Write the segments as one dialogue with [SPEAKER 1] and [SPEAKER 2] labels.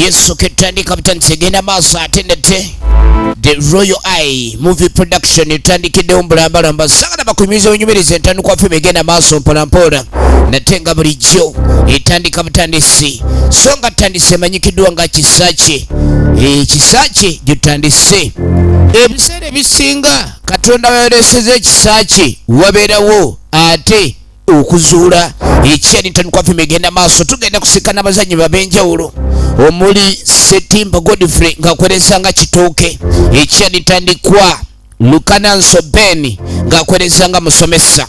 [SPEAKER 1] Yesu ketandika butandise genda maaso atendete The Royal Eye Movie Production etandikidde ombulambalamba sagala bakunyumiza onyumiriza entandikwa filmu egenda maaso mpolampola natenga bulijjo etandika butandisi so nga tandise emanyikiddwa nga Kisakye Kisakye gyetandise ebiseera ebisinga Katonda wayoleseza Kisakye wabeerawo ate okuzuula ekyali ntandikwa filmu egenda maaso tugenda kusikana abazanyi bab'enjawulo omuli Setimba Godfrey ng'akwerezanga Kitooke ekyali ntandikwa Lukananso Ben ng'akwerezanga musomesa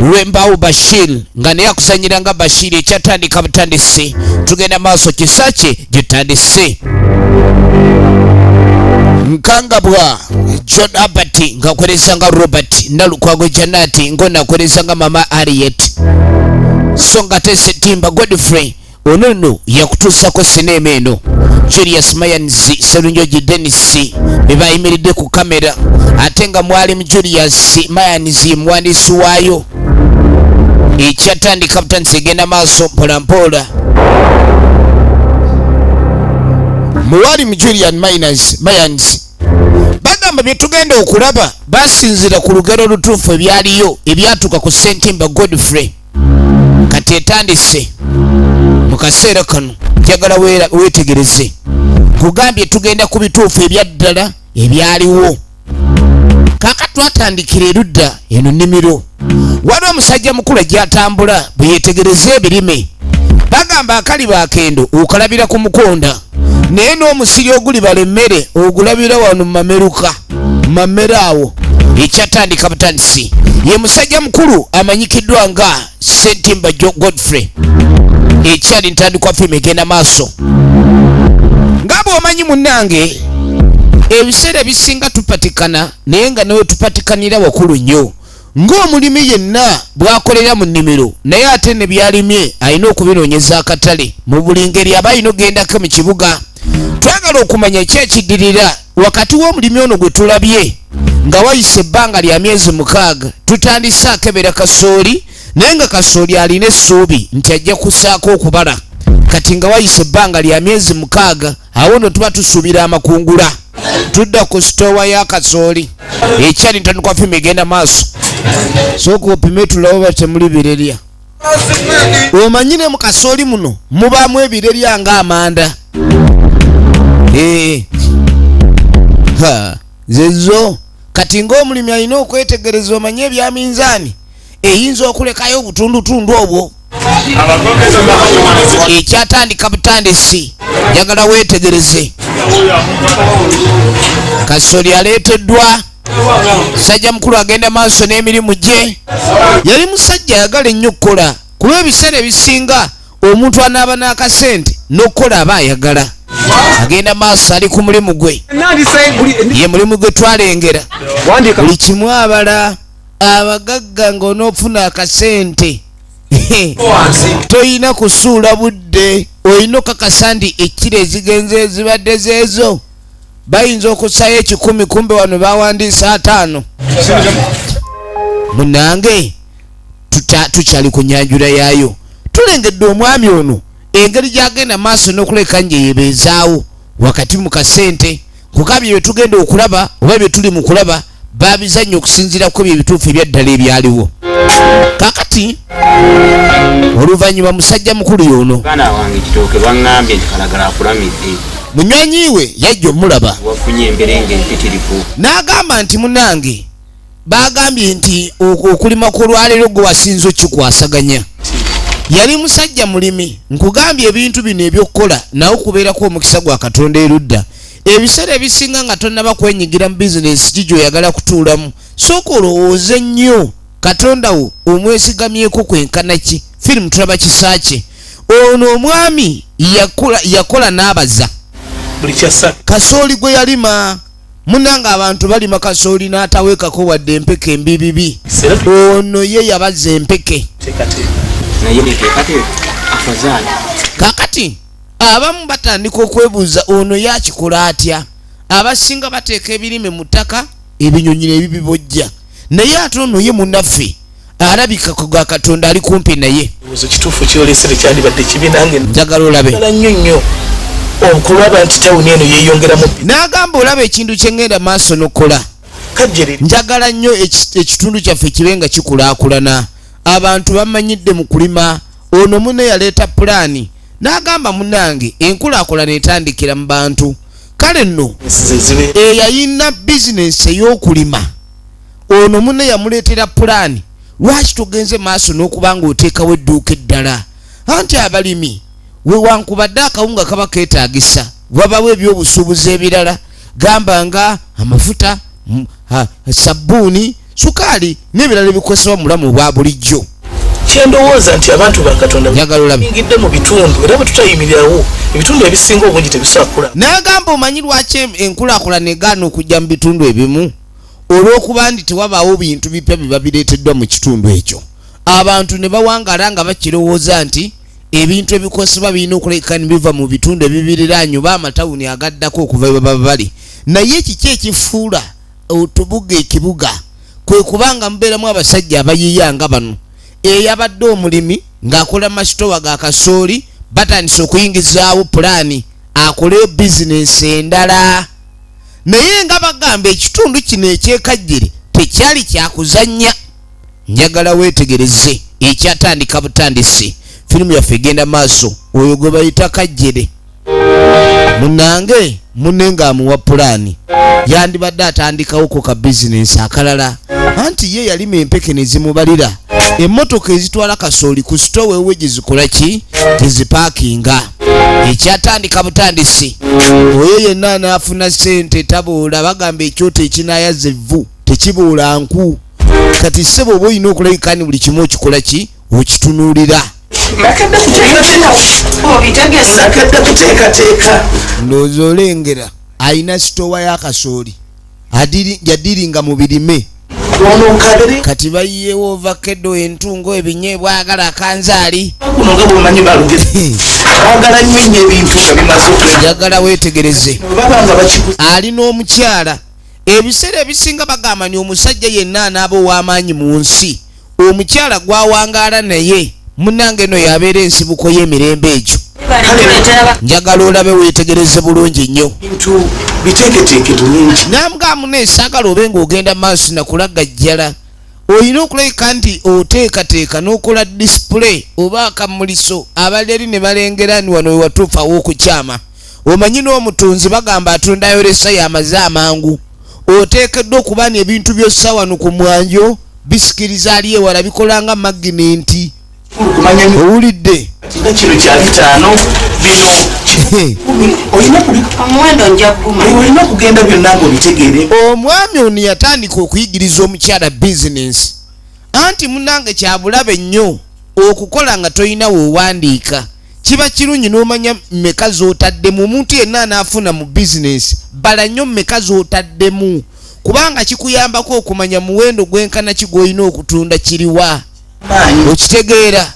[SPEAKER 1] Lwembaawo Bashir nga naye akuzanyiranga Bashir ekyatandika butandisi tugenda maaso Kisakye gyetandise Nkangabwa John Abati ng'akwerezanga Robert Nalukwago Janati ng'onakwerezanga Mama Harriet so nga te Setimba Godfrey onono yakutuusako sinema eno Julius Mayanzi Serunjoji Dennis bebayimiridde ku kamera ate nga mwalimu Julius Mayanzi muwandiisi waayo ekyatandika butandisi egenda maaso mpolampola mwalimu Julian Mayanzi bagamba bye tugenda okulaba basinzira ku lugero lutuufu ebyaliyo ebyatuuka ku Setimba Godfrey kati etandise mu kaseera kano njagala weetegereze kugambye tugenda ku bituufu ebyaddala ebyaliwo kaka twatandikira erudda eno nnimiro waliwo omusajja mukulu egyatambula bwe yeetegereze ebirime bagamba akaliba akendo okalabira ku mukonda naye n'omusiri oguli balemmere ogulabira wano mameruka mamere awo ekyatandika butandisi ye musajja mukulu amanyikiddwa nga Setimba Godfrey ekyali ntandikwa filmu egenda maaso nga bw'omanyi munnange ebiseera ebisinga tupatikana naye nga nawe tupatikanira wakulu nnyo ng'omulimi yenna bw'akolera mu nnimiro naye ate ne byalimye alina okubinoonyeza akatale mu buli ngeri aba alina ogendako mu kibuga twagala okumanya ekyekiddirira wakati w'omulimi ono gwe tulabye nga wayise ebbanga lya myezi 6 tutandise akebera kasooli naye nga kasooli alina essuubi nti ajja kusaako okubala kati nga wayise ebbanga lya myezi 6 awo no tuba tusuubira amakungula tudda ku sitowa ya kasooli ekyali ntandikwa filmu egenda maaso sooka opime tulawo batemuli birerya omanyire mu kasooli muno mubaamu ebirerya ng'amanda zezo kati ng'omulimi alina okwetegereza omanye ebya minzaani eyinza okulekayo obutundutundu obwo ekyatandika butandisi njagala weetegereze kasooli aleeteddwa musajja mukulu agenda maaso n'emirimu gye yali musajja ayagala ennyo okukola kuba ebiseera ebisinga omuntu anaaba n'akasente n'okukola aba ayagala agenda maaso ali ku mulimu gwe ye mulimu gwe twalengera buli kimu abala abagagga ng'onoofuna akasente toyina kusuula budde olina okakasa nti ekkiro ezigenze ezibadde zeezo bayinza okusayo 10 kumbe wano bawandiisa 5 munange tukyali ku nyanjula yaayo tulengedde omwami ono engeri gyagenda maaso n'okuleka nje yebeezaawo wakati mu kasente kukabye bye tugenda okulaba oba bye tuli mu kulaba babizannya okusinziira ku ebituufu ebyaddala ebyaliwo kakati oluvannyuma musajja mukulu y'ono munywanyi we yajja omulaba n'agamba nti munange bagambye nti okulima kw'olwaleero gwe wasinza okikwasaganya yali musajja mulimi nkugambye ebintu bino ebyokukola nawe kubeerako omukisa gwa Katonda erudda ebiseera ebisinga nga tonnaba kwenyigira mu bizinesi gigyo oyagala kutuulamu sooka olowooze nnyo Katonda wo omwesigamyeko kwenkana ki firimu tulaba Kisakye ono omwami yakola n'abaza kasooli gwe yalima munanga abantu balima kasooli n'ataweekako wadde empeke embibibi ono ye yabaza empeke kakati abamu batandika okwebuuza ono yakikola atya abasinga bateeka ebirime mu ttaka ebinyonyi ne bibibojja naye ate ono ye munnaffe alabika gwa Katonda ali kumpi naye
[SPEAKER 2] kituufu kyolesere kyandibadde kibi nange
[SPEAKER 1] njagala olabe
[SPEAKER 2] nnyo nnyo okulaba nti tawuni eno yeeyongeramu.
[SPEAKER 1] N'agamba olaba ekintu kye ngenda maaso n'okola. Njagala nnyo ekitundu kyaffe kibe nga kikulaakulana. Abantu bamanyidde mu kulima. Ono munne yaleeta pulaani. N'agamba munnange enkulaakulana etandikira mu bantu. Kale nno eyayina bizinensi ey'okulima. Ono munne yamuleetera pulaani. Lwaki tugenze maaso n'okuba nga oteekawo edduuka eddala? Anti abalimi wewankubadde akawunga kaba keetaagisa wabawo ebyobusuubuzi ebirala gamba nga amafuta, sabbuuni, sukaali n'ebirala ebikozesebwa mu bulamu bwa bulijjo.
[SPEAKER 2] Kyendowooza nti abantu ba Katonda bayingidde mu bitundu era bwe tutayimirirawo ebitundu ebisinga obungi tebisobola kukula.
[SPEAKER 1] N'agamba omanyi lwaki enkulaakulana egaana okujja mu bitundu ebimu? Olw'okuba nti tewabaawo bintu bipya biba bireeteddwa mu kitundu ekyo. Abantu ne bawangala nga bakirowooza nti ebintu ebikozesebwa birina okulabika ne biva mu bitundu ebibiriraanye oba amatawuni agaddako okuva we baba bali. Naye kiki ekifuula otubuga ekibuga? Kwe kubanga mubeeramu abasajja abayiiya nga bano. Eyabadde omulimi ng'akola masitowa ga kasooli batandise okuyingizaawo pulaani akole bizinensi endala. Naye nga bagamba ekitundu kino ekyekajjere tekyali kyakuzannya. Njagala weetegereze ekyatandika butandisi. Firimu yaffe egenda maaso oyo gwe bayita kajjere. Munnange munne ng'amuwa pulaani yandibadde atandikawo ko ka bizinensi akalala. Anti ye yalima empeke ne zimubalira. Emmotoka ezitwala kasooli ku sitowa ewe gye zikola ki? Tezipaakinga. Ekyatandika butandisi. Oyo yenna anaafuna ssente taboola bagamba ekyoto ekinaayaza evvu tekiboola nku. Kati ssebo oba olina okulabika ni buli kimu okikola ki? Okitunuulira. Ndowooza olengera alina sitowa y'akasooli yadiringa mu birime. Kati bayiyewo ovakedo, entungo, ebinyeebwa agala akanzaali. Njagala weetegereze. Alina omukyala. Ebiseera ebisinga bagamba ni omusajja yenna anaaba ow'amaanyi mu nsi. Omukyala gwawangaala naye munnange no yabeera ensibuko y'emirembe egyo. Njagala olabe weetegereze bulungi nnyo. Namugamba neesaagala obe ng'ogenda maaso nakulagajjala. Olina okulabika nti oteekateeka n'okola display oba akamuliso abaleri ne balengera ni wano wewatuufa w'okukyama. Omanyi n'omutunzi bagamba atundayo lesa y'amaze amangu. Oteekeddwa okuba n'ebintu by'ossa wano ku mwanjo bisikiriza ali ewala bikola nga maginenti. Owulidde?
[SPEAKER 2] Kino kya 5 bino olina okugenda byonna ng'obitegeere.
[SPEAKER 1] Omwami ono yatandika okuyigiriza omukyala bizinensi. Anti munnange kyabulabe nnyo okukola nga toyina weewandiika. Kiba kirungi n'omanya mmeka z'otaddemu. Omuntu yenna anaafuna mu bizinensi bala nnyo mmeka z'otaddemu kubanga kikuyambako okumanya muwendo gwenkana ki gw'olina okutunda kiriwa. Okitegeera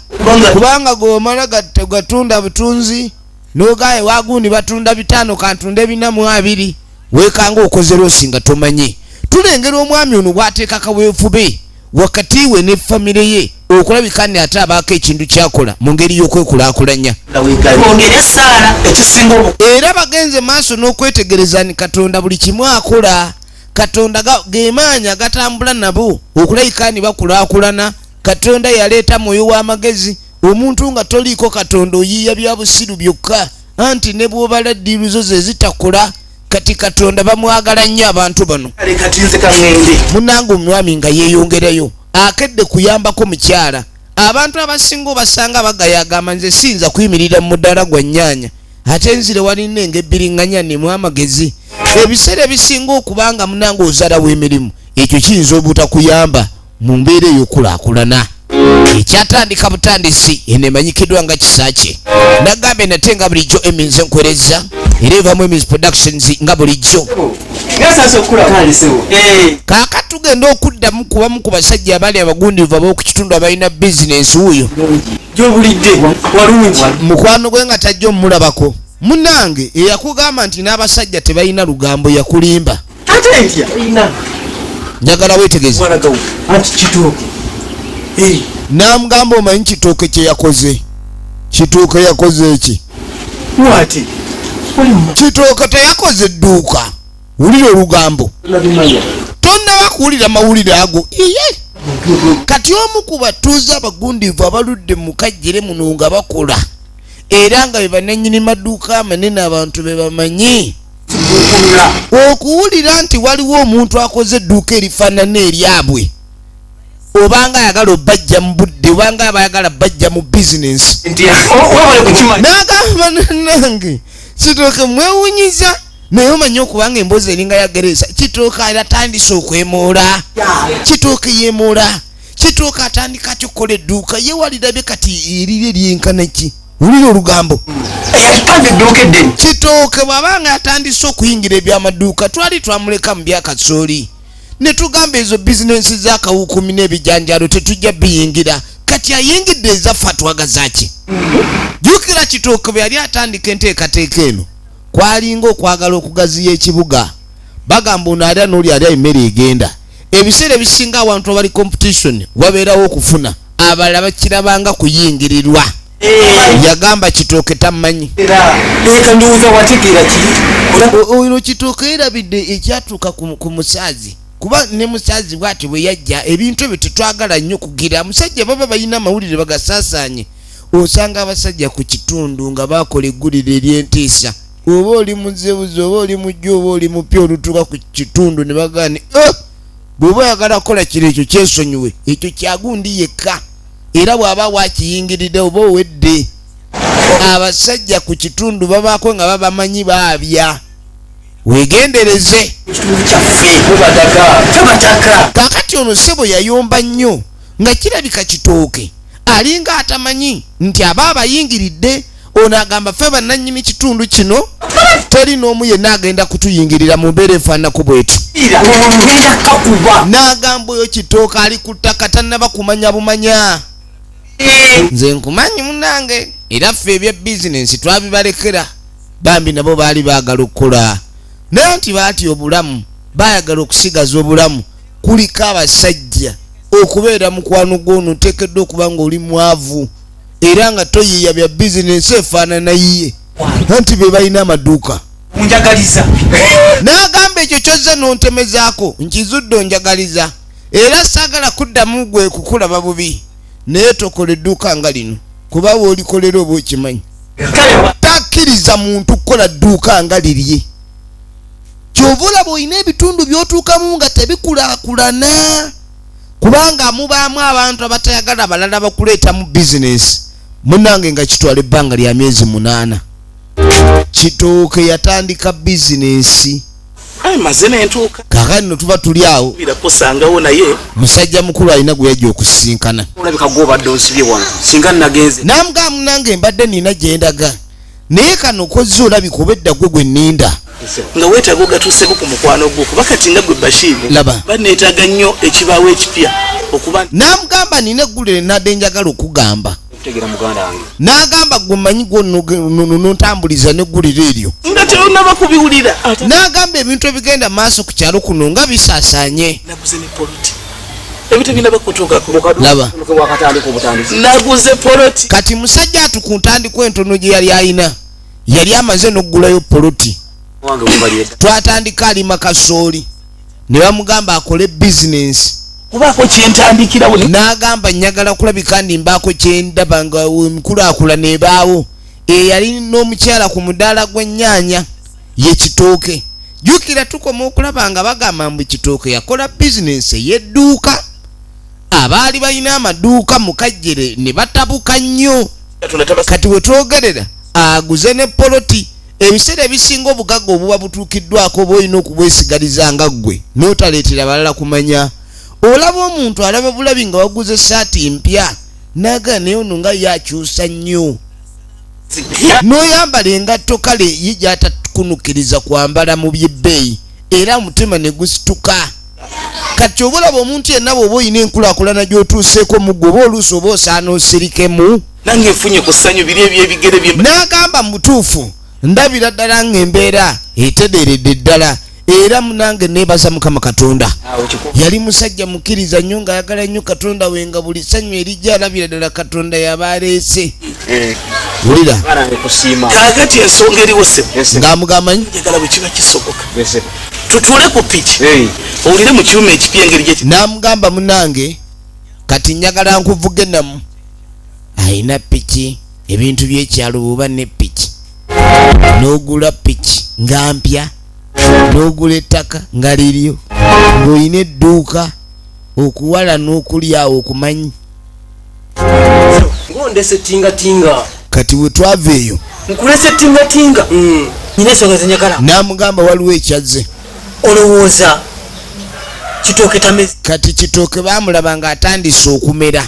[SPEAKER 1] kubanga gomala gatunda butunzi n'ogaye wagundi batunda 5 kantunda 420 weekanga okoze loosi nga tomanye. Tulengera omwami ono bw'ateeka kaweefube wakati we ne famire ye okulabika nti ate abaako ekintu kyakola mu ngeri y'okwekulaakulanya. Era bagenze maaso n'okwetegereza ni Katonda buli kimu akola. Katonda gemaanya gatambula nabo okulabika nti bakulaakulana. Katonda yaleeta mwoyo w'amagezi. Omuntu nga toliiko Katonda oyiiya bya busiru byokka. Anti ne bw'obala ddiiru zo ze zitakola. Kati Katonda bamwagala nnyo abantu bano. Munnange omwami nga yeeyongerayo akedde kuyambako mukyala. Abantu abasinga obasanga bagayagamba nze siyinza kuyimirira mu mudaala gwa nnyaanya ate nzire walina ng'ebbiriŋŋanya nnemu amagezi. Ebiseera ebisinga okubanga munnange ozalawo emirimu ekyo kiyinza obutakuyamba mu mbeera ey'okulaakulana. Ekyatandika butandisi eneemanyikiddwa nga kisa kye. Nagambe nate nga bulijjo eminze nkwereza era evamu Eminzi Productions nga bulijjo. Kaakati tugenda okuddamu kubamu ku basajja abali abagundivu ab'okukitundu abalina bizinensi wuuyo. Mukwano gwe nga tajja omulabako. Munnange eyakugamba nti n'abasajja tebalina lugambo yakulimba. Njagala weetegeze. Namugamba omanyi kitooke kye yakoze. Kitooke yakoze eki? Kitooke teyakoze edduuka. Wulira olugambo. Tonnaba kuwulira mawulire ago. Iye. Kati omu ku batuuze abagundiivu abaludde mu Kajjere muno nga bakola. Era nga be bannannyini maduuka amanene abantu be bamanyi. Okuwulira nti waliwo omuntu akoze edduuka erifaanana eryabwe. Obanga ayagala obbajja mu budde, obanga abayagala bajja mu bizinensi. N'agamba nange Kitooke mwewunyiza naye omanyi okubanga emboozi eringa ya Gereza. Kitooke atandise okwemoola. Kitooke yeemoola. Kitooke atandika kyokkola edduuka yewalirabye kati erire lyenkana ki. Wulira olugambo. Kitooke bw'abanga atandise okuyingira ebyamaduuka twali twamuleka mu byakasooli. Ne tugamba ezo bizinensi z'akawukumi n'ebijanjalo tetujja biyingira. Kati ayingidde ezaffe atwagazaki. Jjukira Kitooke bwe yali atandika enteekateeka eno. Kwalinga okwagala okugaziya ekibuga. Bagamba ono alya n'oli alya emmere egenda. Ebiseera ebisinga awantu abali competition wabeerawo okufuna. Abalala bakirabanga kuyingirirwa. Yagamba Kitooke tamanyi. Oyo Kitooke yerabidde ekyatuuka ku musaazi. Kuba ne musaazi bw'ati bwe yajja ebintu ebyo tetwagala nnyo kugira. Musajja baba balina amawulire bagasaasaanye. Osanga abasajja ku kitundu nga bakola eggulire ery'entiisa. Oba oli muzebuzi, oba oli mujja, oba oli mupya olutuuka ku kitundu ne bagani bw'oba oyagala kukola kiro ekyo kyesonyiwe. Ekyo kyagundi yekka. Era bw'aba wakiyingiridde oba owedde. Abasajja ku kitundu babaako nga babamanyi baabya. Wegendereze. Kakati ono ssebo yayomba nnyo nga kirabika Kitooke alinga atamanyi nti aba abayingiridde. Ono agamba ffe bannannyini kitundu kino teri n'omu yenna agenda kutuyingirira mu mbeera efaananako bwetu. N'agamba oyo Kitooke ali ku ttaka tannaba kumanya bumanya. Nze nkumanyi munnange era ffe ebya bizinensi twabibalekera. Bambi nabo baali baagala okukola. Naye nti baatya obulamu baayagala okusigaza obulamu. Kuliko abasajja okubeera mukwano gw'ono oteekeddwa okuba nga oli mwavu era nga toyiiya bya bizinensi efaanana yiye anti be balina amaduuka. N'agamba ekyo kyozza n'ontemezaako nkizudde onjagaliza era saagala kuddamu gwe kukulaba bubi. Naye tokola edduuka nga lino kuba woolikolera oba okimanyi. Takkiriza muntu kukola dduuka nga lirye. Kyova olaba olina ebitundu by'otuukamu nga tebikulaakulana. Kubanga mubaamu abantu abatayagala abalala bakuleeta mu bizinensi. Munnange nga kitwala ebbanga lya myezi 8. Kitooke yatandika bizinensi.
[SPEAKER 2] Mazene entuuka.
[SPEAKER 1] Kakati no tuba tuli awo.
[SPEAKER 2] Birakusangawo naye.
[SPEAKER 1] Musajja mukulu alina gwe yajja okusinkana.
[SPEAKER 3] Olabika gw'obadde onsibye wano. Singa nagenze.
[SPEAKER 1] Namugamba munnange mbadde nina gye ndaga. Naye kano okozze olabika obedda gwe nninda.
[SPEAKER 2] Nga weetaaga ogatuuseko ku mukwano gwo kuba kati nga gwe Bashiru.
[SPEAKER 1] Laba.
[SPEAKER 2] Baneetaaga nnyo ekibaawo ekipya okuba.
[SPEAKER 1] Namugamba nina eggulire nadde njagala okugamba.
[SPEAKER 3] Tegera muganda wange.
[SPEAKER 1] N'agamba gwe mmanyi gw'onontambuliza n'eggulire eryo.
[SPEAKER 2] Nga terunnaba kubiwulira.
[SPEAKER 1] N'agamba ebintu ebigenda maaso ku kyalo kuno nga bisaasaanye.
[SPEAKER 2] Naguze ne poloti. Ebitebinaba kutuukako.
[SPEAKER 1] Laba.
[SPEAKER 2] Naguze poloti.
[SPEAKER 1] Kati musajja atu ku ntandikwa entono gye yali ayina. Yali amaze n'oggulayo poloti. Twatandika alima kasooli. Ne bamugamba akole bizinensi.
[SPEAKER 2] Kubaako kyentandikirawo.
[SPEAKER 1] N'agamba njagala kulabika ndi mbaako kyendaba nga enkulaakulana ebaawo. Yali n'omukyala ku mudaala gw'ennyaanya ye Kitooke. Jjukira tukoma okulaba nga bagamba mbu Kitooke yakola bizinensi ey'edduuka. Abaali balina amaduuka mu Kajjere ne batabuka nnyo. Kati we twogerera aguze ne poloti. Ebiseera ebisinga obugagga obuba butuukiddwako oba olina okubwesigaliza nga ggwe n'otaleetera balala kumanya. Olaba omuntu alaba bulabi nga waguze essaati mpya naga naye ono nga yakyusa nnyo. N'oyambala engatto kale ye gy'atakunukiriza kwambala mu byebbeeyi era omutima ne gusituka. Kati oba olaba omuntu yenna bw'oba olina enkulaakulana gy'otuuseeko mu ggwe oba oluusi oba osaana osirikemu.
[SPEAKER 2] Nange nfunye ku ssanyu biri ebyebigere bye.
[SPEAKER 1] N'agamba mu butuufu ndabira ddala ng'embeera etereeredde ddala era munange nebaza Mukama Katonda yali musajja mukkiriza nnyo nga ayagala nnyo Katonda we nga buli ssanyu erijja alabira ddala Katonda yabaleese wulira
[SPEAKER 2] kaakati ensonga eriwo
[SPEAKER 1] ng'amugamba
[SPEAKER 2] njagala bwe kiba kisoboka tutuule ku piki owulire mu kyuma ekipya engeri gye
[SPEAKER 1] n'amugamba munange kati njagala nkuvuge namu ayina piki ebintu by'ekyalo bw'oba ne piki n'ogula piki nga mpya n'ogula ettaka nga liryo ng'olina edduuka okuwala n'okulyawo okumanyi
[SPEAKER 4] ngondese tingatinga
[SPEAKER 1] kati we twava eyo
[SPEAKER 4] nkulese tingatinga nyina ensonga zenyagala
[SPEAKER 1] n'amugamba waliwo ekyazze
[SPEAKER 4] olowooza kitooke tamezi
[SPEAKER 1] kati kitooke baamulaba ng'atandise okumera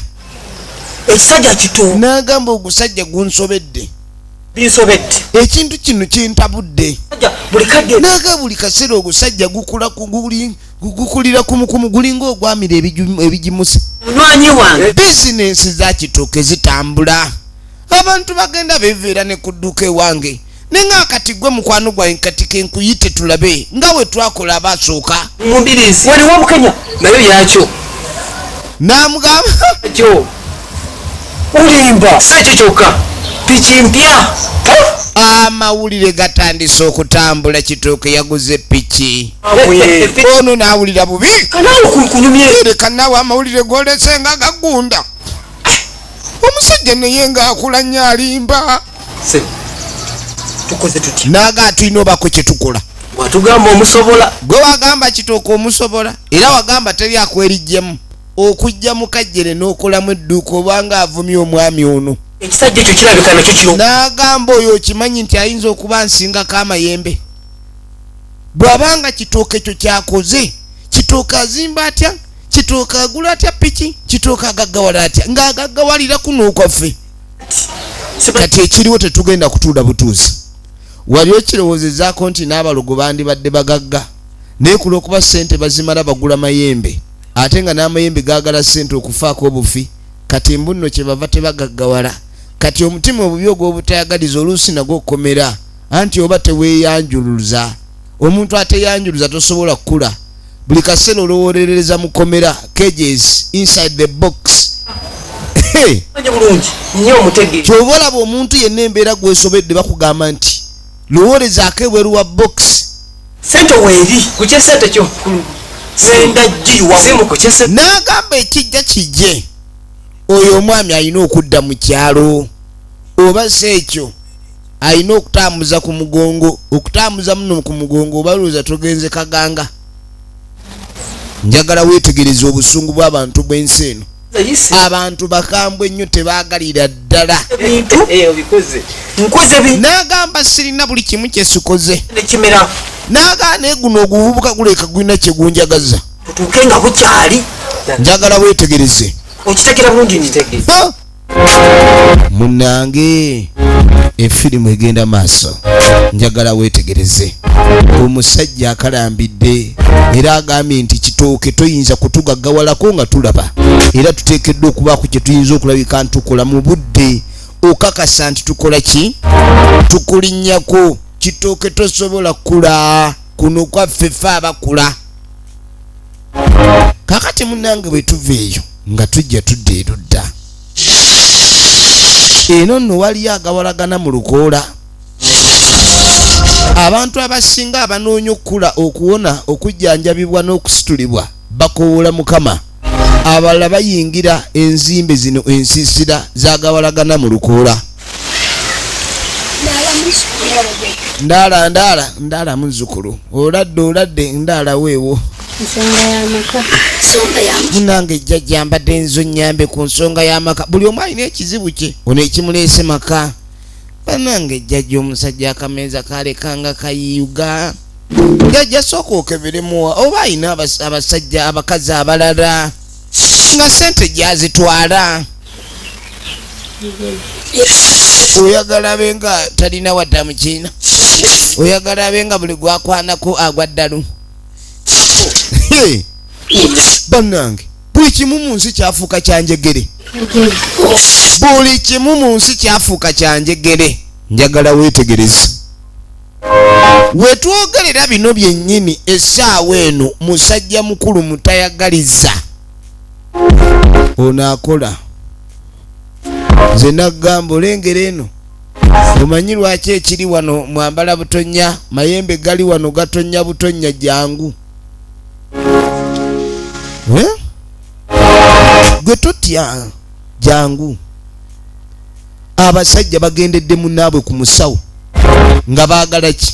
[SPEAKER 4] ekisajja kito
[SPEAKER 1] n'agamba ogusajja gunsobedde
[SPEAKER 4] binsobedde
[SPEAKER 1] ekintu kino kintabudde
[SPEAKER 4] buli kadde
[SPEAKER 1] naga buli kaseera ogusajja gukulira kumukumu gulinga ogwamira ebigimusa
[SPEAKER 4] munywanyi wange
[SPEAKER 1] bizinensi za kitooke zitambula abantu bagenda beveera ne ku dduuka ewange nenga kati gwe mukwano gwange kati kenkuyite tulabe nga we twakola abasooka
[SPEAKER 4] mubirizi waliwo bukenya nayo yakyo
[SPEAKER 1] n'amugamba
[SPEAKER 4] kyo ulimba si ekyo kyokka piki mpya
[SPEAKER 1] amawulire gatandise okutambula kitooke yaguze piki ono n'awulira bubi leka naawe amawulire golese nga gagunda omusajja naye ng'akula nnyo alimba
[SPEAKER 4] tukoze tutya
[SPEAKER 1] naga tulina obako kyetukola
[SPEAKER 4] watugamba omusobola
[SPEAKER 1] gwe wagamba kitooke omusobola era wagamba teri akwerijjemu okujja mu kajjere n'okolamu edduuka obanga avumye omwami ono
[SPEAKER 4] ekisajja ekyo kirabika nakyo kiro
[SPEAKER 1] n'agamba oyo okimanyi nti ayinza okuba nsingako amayembe bw'abanga kitooke ekyo kyakoze kitooke azimba atya kitooke agula atya piki kitooke agaggawala atya ng'agaggawalira kuno okwaffe kati ekiriwo tetugenda kutuula butuuzi wali okirowoozezaako nti n'abalogo bandibadde bagagga naye ku lw'okuba ssente bazimala bagula mayembe ate nga n'amayembe gaagala ssente okufaako obufi kati mbu nno kyebava tebagaggawala kati omutima obubi ogw'obutayagaliza oluusi nagwo okukomera anti oba teweeyanjuluza omuntu ateyanjuluza tosobola kukula buli kaseera olowolerereza mukomera cages inside the box
[SPEAKER 4] bulungi nnyo omutege
[SPEAKER 1] kyoba olaba omuntu yenna embeera gwesobedde bakugamba nti lowolezaako ebweru wa box
[SPEAKER 4] sente weeri kukyesente kyo senda jiwamu kukyese
[SPEAKER 1] n'agamba ekijja kijje oyo omwami alina okudda mu kyalo oba si ekyo alina okutambuza ku mugongo okutambuza muno ku mugongo oba lowooza togenze kaganga njagala weetegereza obusungu bw'abantu bw'ensi eno abantu bakambwe ennyo tebaagalira ddala n'agamba sirina buli kimu kyesikoze n'agamba naye guno oguvubuka guleka gulina kyegunjagaza
[SPEAKER 4] tutuuke nga bukyali
[SPEAKER 1] njagala weetegereze
[SPEAKER 4] okitegera bulungi njitege
[SPEAKER 1] munnange efirimu egenda maaso njagala weetegereze omusajja akalambidde era agambye nti kitooke toyinza kutugaggawalako nga tulaba era tuteekeddwa okubaako kye tuyinza okulabika ntukola mu budde okakasa nti tukola ki tukulinnyako kitooke tosobola kula kuno kwaffe ffe abakula kakati munnange bwe tuva eyo nga tujja tudda erudda eno nno waliyo agawalagana mu lukoola abantu abasinga abanoonya okukula okuwona okujjanjabibwa n'okusitulibwa bakoowola Mukama abalala bayingira enzimbe zino ensiisira zagawalagana mu lukoola ndaala muzzukulu oladde ndaala weewo munange jjajja mbadde nzo nyambe ku nsonga y'amaka buli omu alina ekizibu kye ono ekimuleese maka banange jjajja omusajja akameeza kalekanga kayiyuga jjajja sooka okeberemuwa oba alina abasajja abakazi abalala nga sente gyazitwala oyagala abenga talina wadda mukiina oyagala abenga buli gwakwanako agwa ddalu bannange buli kimu mu nsi kyafuuka kyanjegere buli kimu mu nsi kyafuuka kyanjegere njagala weetegereze wetwogerera bino byennyini essaawa eno musajja mukulu mutayagaliza ono akola nze nagamba olengera eno omanyi lwaki ekiri wano mwambala butonya mayembe gali wano gatonya butonya jangu gwe totya jangu abasajja bagendedde munaabwe ku musawo nga baagala ki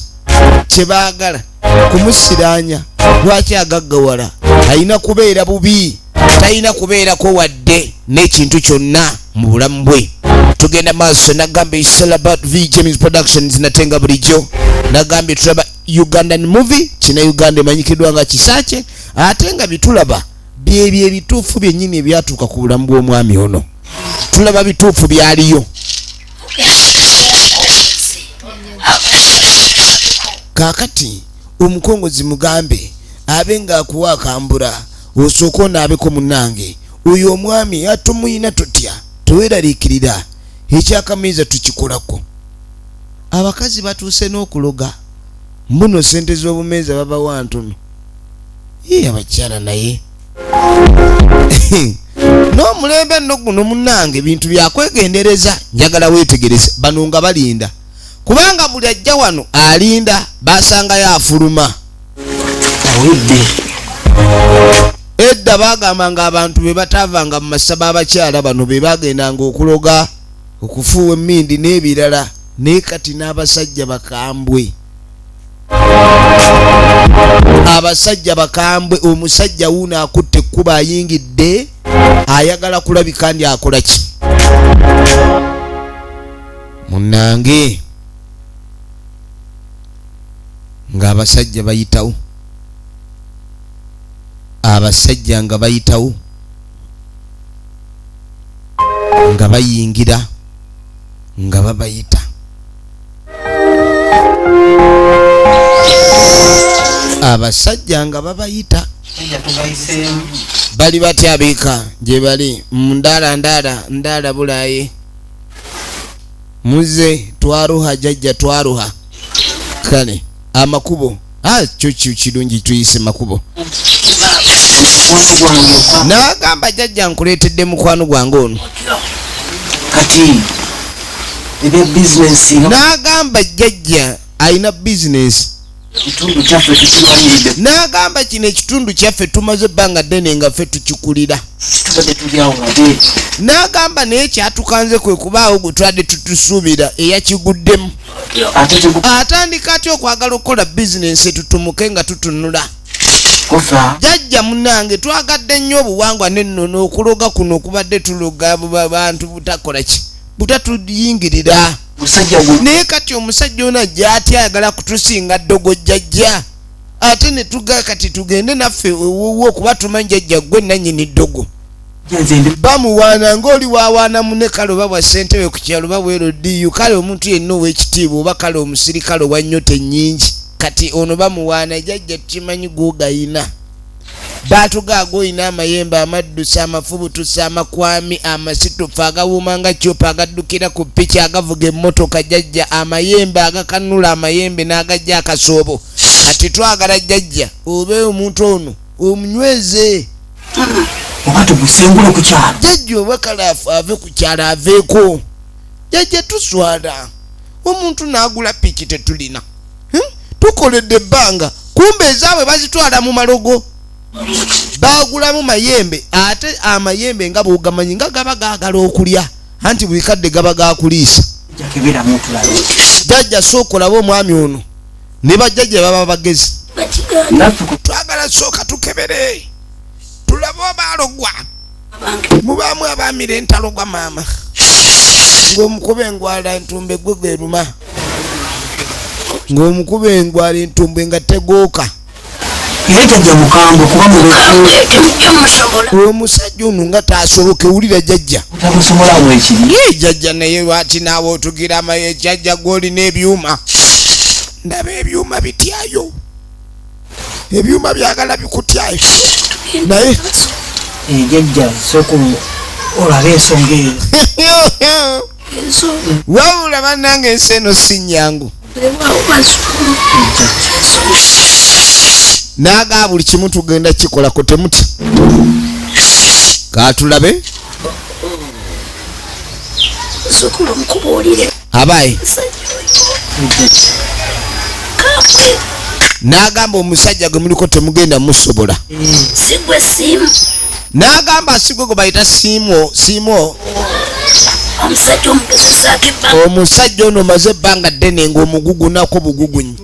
[SPEAKER 1] kyebaagala kumusiranya lwaki agaggawala alina kubeera bubi talina kubeerako wadde n'ekintu kyonna mu bulamu bwe tugenda maaso nagambye it's all about V James Productions natenga bulijjo nagambye tulaba Ugandan movie kina Uganda emanyikiddwa nga Kisaache ate nga bitulaba byebyo ebituufu byennyini ebyatuuka ku bulamu bw'omwami ono tulaba bituufu byaliyo kakati omukongozi mugambe abe nga akuwa akambula osooka onaabeko munnange oyo omwami atumuyina totya teweeraliikirira ekyakamiiza tukikolako abakazi batuuse n'okuloga mbuno sente z'obumeeza babawa ntono abakyala naye n'omulembe nno guno munnange bintu byakwegendereza njagala weetegereze bano nga balinda kubanga buli ajja wano alinda basangayo afuluma edda bagamba nga abantu be bataavanga mu masaba abakyala bano be bagendanga okuloga okufuuwa emmindi n'ebirala naye kati n'abasajja bakambwe abasajja bakambwe omusajja wuuno akutte ekkuba ayingidde ayagala kulabika ndi akola ki munnange ng'abasajja bayitawo abasajja nga bayitawo nga bayingira nga babayita abasajja nga babayita bali batya biika gye bali ndaala bulaye muze twaruha jajja twaruha kale amakubo kyo kirungi tuyise makubo nagamba jajja nkuleetedde mukwano gwange ono
[SPEAKER 4] kati ebe business
[SPEAKER 1] nagamba jajja alina bizinesi
[SPEAKER 4] kitundu kyaffe tukirwaniride
[SPEAKER 1] nagamba kino ekitundu kyaffe tumaze ebbanga ddene nga ffe tukikulira
[SPEAKER 4] tubadde tulyawo ngate
[SPEAKER 1] nagamba naye kyatukanze kwe kubaawo gwe twadde tutusuubira eyakiguddemu atandika atya okwagala okukola bizinesi tutumuke nga tutunula
[SPEAKER 4] kofa
[SPEAKER 1] jajja munnange twagadde nnyo obuwangwa n'ennono okuloga kuno okubadde tuloga bantu butakola ki butatuyingirira
[SPEAKER 4] musajja gwo
[SPEAKER 1] naye kati omusajja ono ajja atya ayagala kutusinga ddogo jjajja ate ne tuga kati tugende naffe ewuwo okuba tumanyi jjajja gwe nannyini ddogo bamuwaana ng'oli waawaana mune kale oba bwa ssentebe ku kyalo oba bwero diyu kale omuntu yenna ow'ekitiibwa oba kale omusirikale owa nnyota ennyingi kati ono bamuwaana jjajja tukimanyi gwogayina baatugaaga oyina amayembe amaddusa amafubutusa amakwami amasitufu agawuuma nga cyopa agaddukira ku ppiki agavuga emmotoka jjajja amayembe agakanula amayembe n'agajja akasoobo kati twagala jjajja obe omuntu ono omunyweze
[SPEAKER 4] oba tugusengule ku kyalo
[SPEAKER 1] jjajja oba kale ave ku kyalo aveeko jjajja tuswala omuntu n'agula ppiki tetulina tukoledde ebbanga kumbe ezaabwe bazitwala mu malogo bagulamu mayembe ate amayembe nga bwogamanyi nga gaba gaagala okulya anti buli kadde gaba gakuliisa jjajja sooka olabe omwami ono ne bajjajja baba bagezi twagala sooka tukebere tulabe obaalogwa mubaamu abaamira entalogwa maama ng'omukuba engwala entumbe gwe gweruma ng'omukuba engwala entumbwe nga tegooka
[SPEAKER 4] jjajja mukambwe kuba
[SPEAKER 1] omusajja ono nga taasoboke wulira jjajja
[SPEAKER 4] tamusomolamu ekiri
[SPEAKER 1] jjajja naye lwaki naawe otugira amaye jjajja gw'olina ebyuma ndaba ebyuma bityayo ebyuma byagala bikutyayo naye
[SPEAKER 4] jjajja sooka olabe ensonga eyo
[SPEAKER 1] wabula bannange ensi eno si nnyangu naga buli kimu tugenda kikola ko temuta katulabe
[SPEAKER 5] sukulu mkubuulire
[SPEAKER 1] abaye n'agamba omusajja gwe muliko temugenda musobola
[SPEAKER 5] sigwe simu
[SPEAKER 1] n'agamba sigwe gwe bayita siimo
[SPEAKER 5] omusajja omugezesako ebbanga
[SPEAKER 1] omusajja ono maze ebbanga ddene ng'omugugunako bugugunyi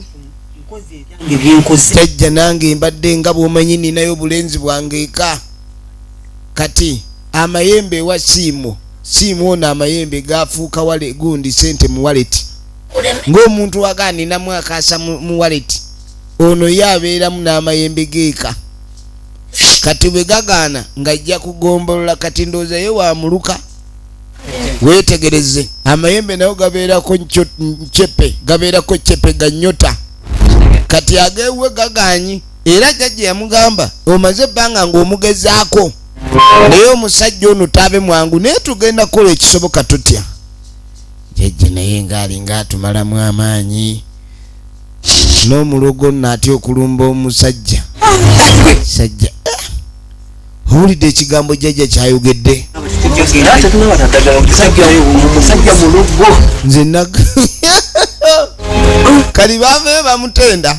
[SPEAKER 1] tajja nange mbadde nga bw'omanyi ninayo obulenzi bwange eka kati amayembe ewa siimo ono amayembe gafuuka wale gundi sente mu waleti ng'omuntu waganina mwakasa mu waleti ono yabeeramu n'amayembe geeka kati bwe gagaana ng'ajja kugombolola kati ndowooza ye wamuluka weetegereze amayembe nayo gabeerako ncepe gabeerako cepe ganyota kati agewe gaganyi era jjajja yamugamba omaze ebbanga ng'omugezaako naye omusajja ono taabe mwangu naye tugenda kukola ekisoboka tutya jjajja naye ng'alinga atumalamu amaanyi n'omulogo nno atya okulumba omusajja sajja owulidde ekigambo jjajja kyayogedde nze kali baavayo bamutenda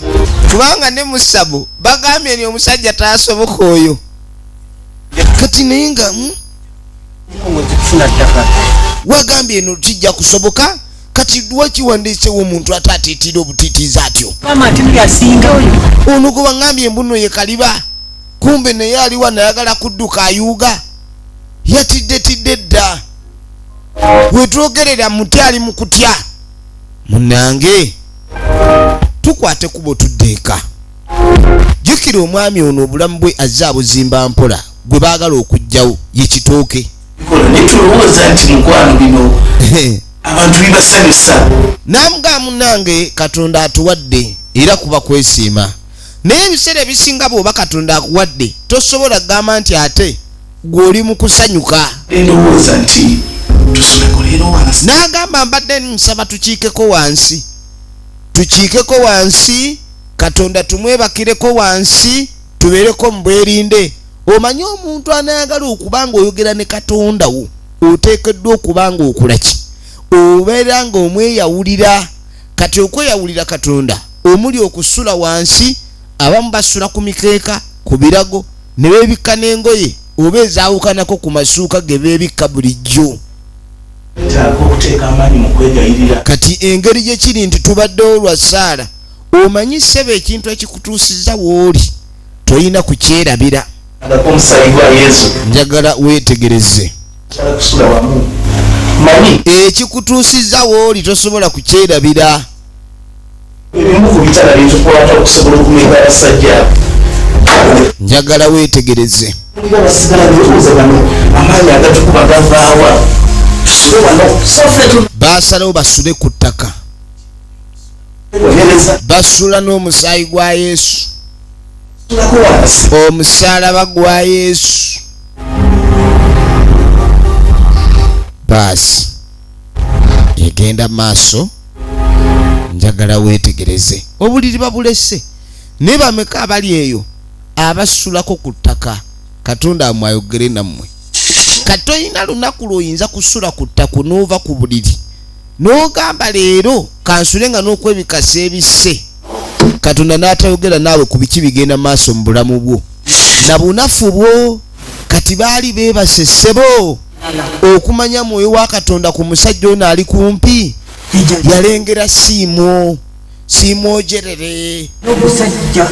[SPEAKER 1] kubanga ne musabu bagambye ni omusajja taasoboka oyo kati naye nga wagambye eno kijja kusoboka kati lwakiwandiisewo omuntu ate atiitira obutiitiiza atyo ono gwe wangambye embuno ye kaliba kumbe naye aliwa nayagala kudduka ayuuga yatiddetidde dda wetwogerera muti ali mu kutya munange tukwate kubo tuddeeka jjukira omwami ono obulamu bwe azze abuzimba mpola gwe baagala okuggyawo ye kitooke
[SPEAKER 2] netulowooza nti mukwano bino abantu bibasanyusa
[SPEAKER 1] namugaa munange katonda atuwadde era kuba kwesiima naye ebiseera ebisinga bw'oba katonda akuwadde tosobola kugamba nti ate gw'oli mu kusanyuka
[SPEAKER 2] endowooza nti tusuleko leero wansi
[SPEAKER 1] n'agamba mbadde nsaba tukiikeko wansi katonda tumwebakireko wansi tubeereko mu bwerinde omanyi omuntu anayagala okuba nga oyogera ne katonda wo oteekeddwa okuba nga okulaki obeera nga omweyawulira kati okweyawulira katonda omuli okusula wansi abamu basula ku mikeeka ku birago ne beebikka n'engoye oba ezaawukanako ku masuuka ge beebikka bulijjo kati engeri gye kiri nti tubaddewo lwa ssaala omanyi ssebe ekintu ekikutuusiza w'oli toyina kukyerabira njagala weetegereze ekikutuusiza w'oli tosobola kukyerabira njagala weetegereze baasalawo basule ku ttaka basula n'omusaayi gwa Yesu omusaalaba gwa Yesu baasi egenda maaso njagala weetegereze obuliri babulese ne bameka abali eyo abasulako ku ttaka katonda amwayogere nammwe katoyina lunaku lwoyinza kusula ku ttaka n'ova ku buliri n'ogamba leero kansule nga n'okwebikasa ebisse katonda n'atayogera naawe ku biki bigenda maaso mu bulamu bwo na bunafu bwo kati baali beebase ssebo okumanya mwoyo wa katonda ku musajja ono ali kumpi yalengera siimo ogerere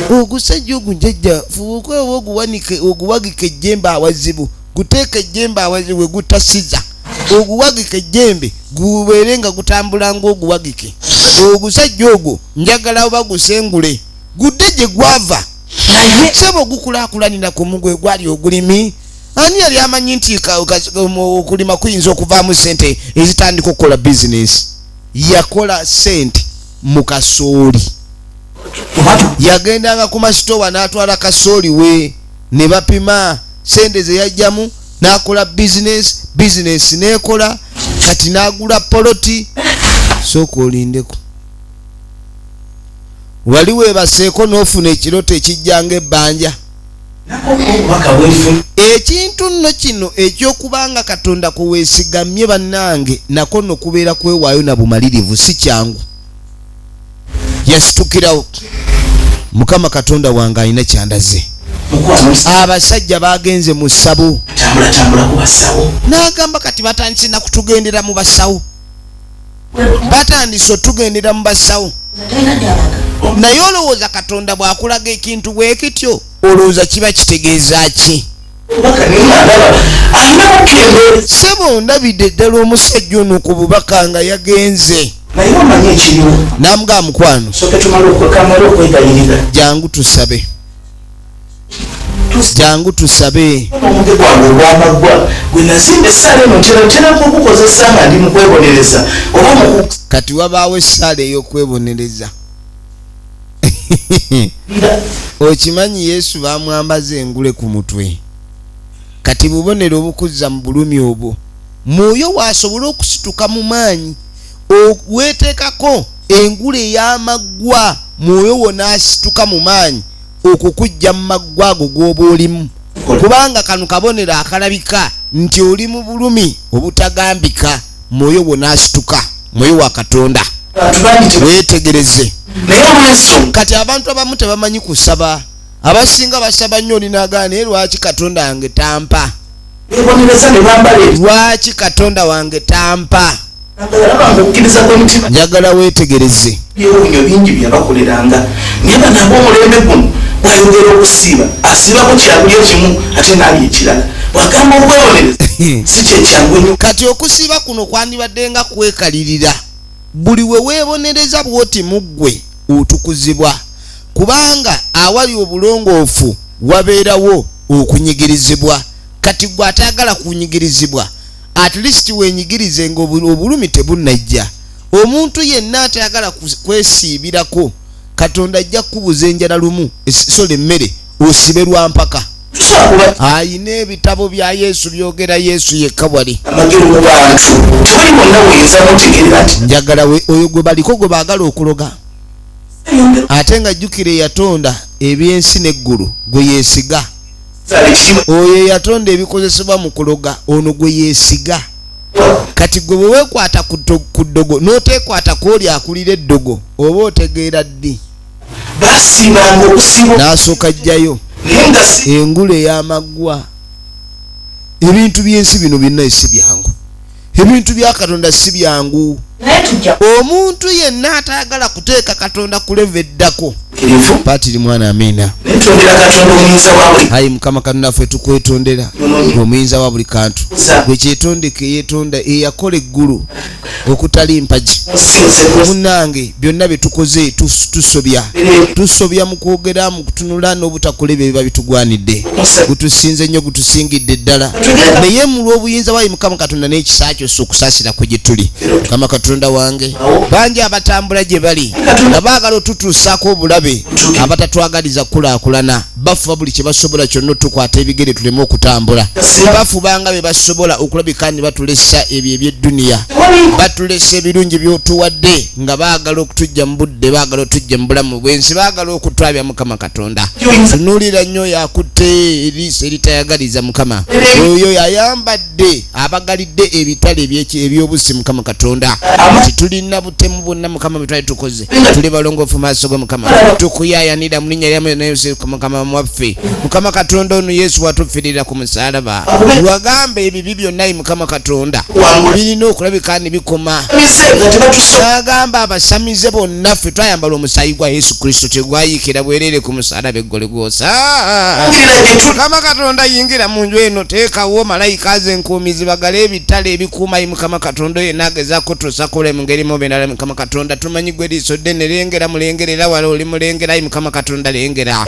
[SPEAKER 1] ogusajja ogunjajja fuuka oba oguwagika ejjembe awazibu guteeka ejjembe awazibu gutasiza oguwagika ejjembe gubeere nga gutambula ng'oguwagike ogusajja ogwo njagala oba gusengule gudde gye gwava sebo ogukulaakulanira ku mugwe gwali ogulimi ani yali amanyi nti okulima kuyinza okuvaamu sente ezitandika okukola bizinesi yakola sente mu kasooli yagendanga ku masitowa n'atwala kasooli we ne bapima sente ze yajjamu n'akola bizinesi n'ekola kati n'agula poloti sooka olindeko wali weebaseeko n'ofuna ekirooto ekijjanga ebbanja. Ekintu nno kino eky'okubanga Katonda kwe weesigamye bannange nako nno kubeera kwewaayo na bumalirivu si kyangu. Yasitukirawo Mukama Katonda wange alina kyandaze. Abasajja bagenze mu ssabo n'agamba kati batandise na kutugendera mu basawo, batandise otugendera mu basawo. Naye olowooza Katonda bw'akulaga ekintu bwe kityo olowooza kiba kitegeeza ki? Ssebo ndabidde ddala omusajja ono ku bubaka nga yagenze. Namugaa mukwano, jangu tusabe, jangu tusabe. Kati wabaawo essaala ey'okwebonereza. Okimanyi Yesu bamwambaza engule ku mutwe. Kati bubonero obukuzza mu bulumi obwo mwoyo waasobola okusituka mu maanyi weeteekako engule ey'amaggwa, mwoyo wona asituka mu maanyi okukujja mu maggwa ago g'oba olimu, kubanga kano kabonero akalabika nti oli mu bulumi obutagambika. Mwoyo wona asituka, mwoyo wa Katonda. Weetegereze. Kati abantu abamu tebamanyi kusaba, abasinga basaba nnyo olinaagaana naye lwaki Katonda wange tampa? Lwaki Katonda wange tampa? Njagala weetegereze.
[SPEAKER 2] Bingi byabakoleranga naye banabo omulembe guno bwayogera okusiiba asiibako kyabuli ekimu ate naali ekirala bwagamba okwewonereza si kyekyangu ennyo.
[SPEAKER 1] Kati okusiiba kuno kwandibadde nga kwekalirira. Buli we weebonereza bw'oti muggwe otukuzibwa, kubanga awali obulongoofu wabeerawo okunyigirizibwa. Kati gwe atayagala kunyigirizibwa, at least wenyigirize nga obulumi tebunnajja. Omuntu yenna atayagala kwesiibirako, Katonda ajja kukubuza enjala lumu esole emmere osibe lwa mpaka. Ayina ebitabo bya Yesu byogera Yesu yekka bwali. Njagala oyo gwe baliko gwe baagala okuloga. Ate nga jjukire yatonda ebyensi n'eggulu gwe yeesiga. Oyo yatonda ebikozesebwa mu kuloga, ono gwe yeesiga. Kati gwe bwe weekwata ku ddogo n'oteekwata kw'oli akulira eddogo oba otegeera ddi?
[SPEAKER 2] Basiibanga okusiba
[SPEAKER 1] n'asooka ajjayo engule ey'amaggwa. Ebintu by'ensi bino byonna si byangu, ebintu bya Katonda si byangu. Omuntu yenna atayagala kuteeka Katonda ku leve eddako patiri mwana amina. Ayi Mukama Katonda ffe tukwetondera, omuyinza wa buli kantu, gwe kyetondeke yeetonda eyakola eggulu okutali mpagi. Munnange byonna bye tukoze tusobya mu kwogera, mu kutunula n'obutakola ebyo biba bitugwanidde. Gutusinze nnyo, gutusingidde ddala, naye mu lw'obuyinza bwa Mukama Katonda n'ekisa kyo si okusaasira kwe gye tuli. Mukama Katonda wange, bangi abatambula gye bali nga baagala otutuusaako obulabe, abatatwagaliza kulaakulana, bafuba buli kye basobola kyonna tukwata ebigere tuleme okutambula. Bafubanga be basobola okulabika ne batulesa ebyo eby'edduniya, batulesa ebirungi by'otuwadde nga baagala okutujja mu budde, baagala otujja mu bulamu bw'ensi, baagala okutwabya Mukama Katonda. Tunuulira nnyo yakutte eriiso eritayagaliza Mukama, oyo yayambadde abagalidde ebitale eby'obusi Mukama Katonda. Tulina butemu bwonna Mukama bwe twali tukoze, tuli balongoofu maaso go Mukama, tukuyaayanira mu linnya lya Yesu Mukama mwaffe. Mukama Katonda ono Yesu watufirira ku musaalaba, lwagamba ebibi byonna Mukama Katonda birina okulabika ne bikoma. N'agamba abasamize bonna ffe twayambala omusaayi gwa Yesu Kristo tegwayiikira bwereere ku musaalaba e Golgotha. Mukama Katonda yingira mu nju eno, teekawo malayika aze enkuumizi bagale ebitale ebikuuma Mukama Katonda yenna agezaako tusakule mu ngeri mubendala Mukama Katonda. Tumanyi gwe liiso ddene, lengera mulengerera wala oli mulengera Mukama Katonda lengera.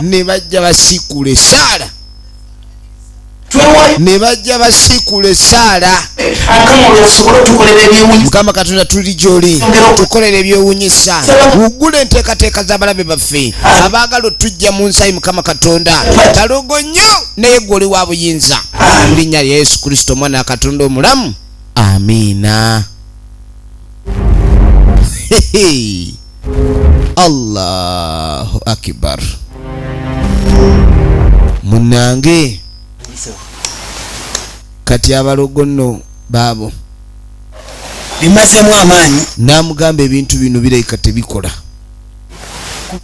[SPEAKER 1] Ne bajja basiikula Saala, ne bajja basiikula Saala. Mukama Katonda tuli gy'oli, tukolere ebyewuunyisa, wugula enteekateeka z'abalabe baffe abaagala otujja mu nsi Mukama Katonda. Talogo nnyo naye gwe oli wa buyinza, mu linnya lya Yesu Kristo Mwana wa Katonda omulamu, amiina. Allahu akbar. Munange kati abalogo nno baabo
[SPEAKER 4] bimazemu amaanyi.
[SPEAKER 1] Namugamba ebintu bino bireka tebikola.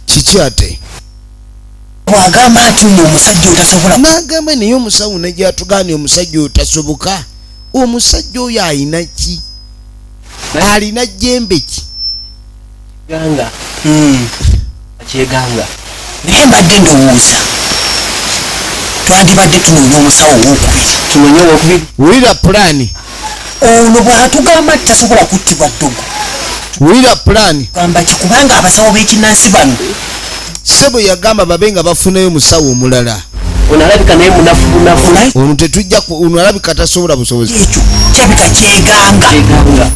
[SPEAKER 1] Kiki ate?
[SPEAKER 4] Bwagamba ati uno omusajja otasobola.
[SPEAKER 1] Nagamba naye omusawo nagyatugaana omusajja otasoboka. Omusajja oyo alina ki? Alina jjembe ki?
[SPEAKER 4] Ganga. Akyeganga. Naye mbadde ndowooza twandibadde tunoonya omusawo owokubiri. Tunoonya owokubiri.
[SPEAKER 1] Wulira pulaani.
[SPEAKER 4] Ono bw'atugamba ati tasobola kuttibwa ddogo.
[SPEAKER 1] Wulira pulaani.
[SPEAKER 4] Gamba kikubanga abasawo b'ekinnansi bano.
[SPEAKER 1] Ssebo yagamba babe nga bafunayo omusawo omulala.
[SPEAKER 4] Ono alabika naye munafu.
[SPEAKER 1] Ono tetujja ono alabika tasobola busobozi.
[SPEAKER 4] Ekyo kirabika kyeganga.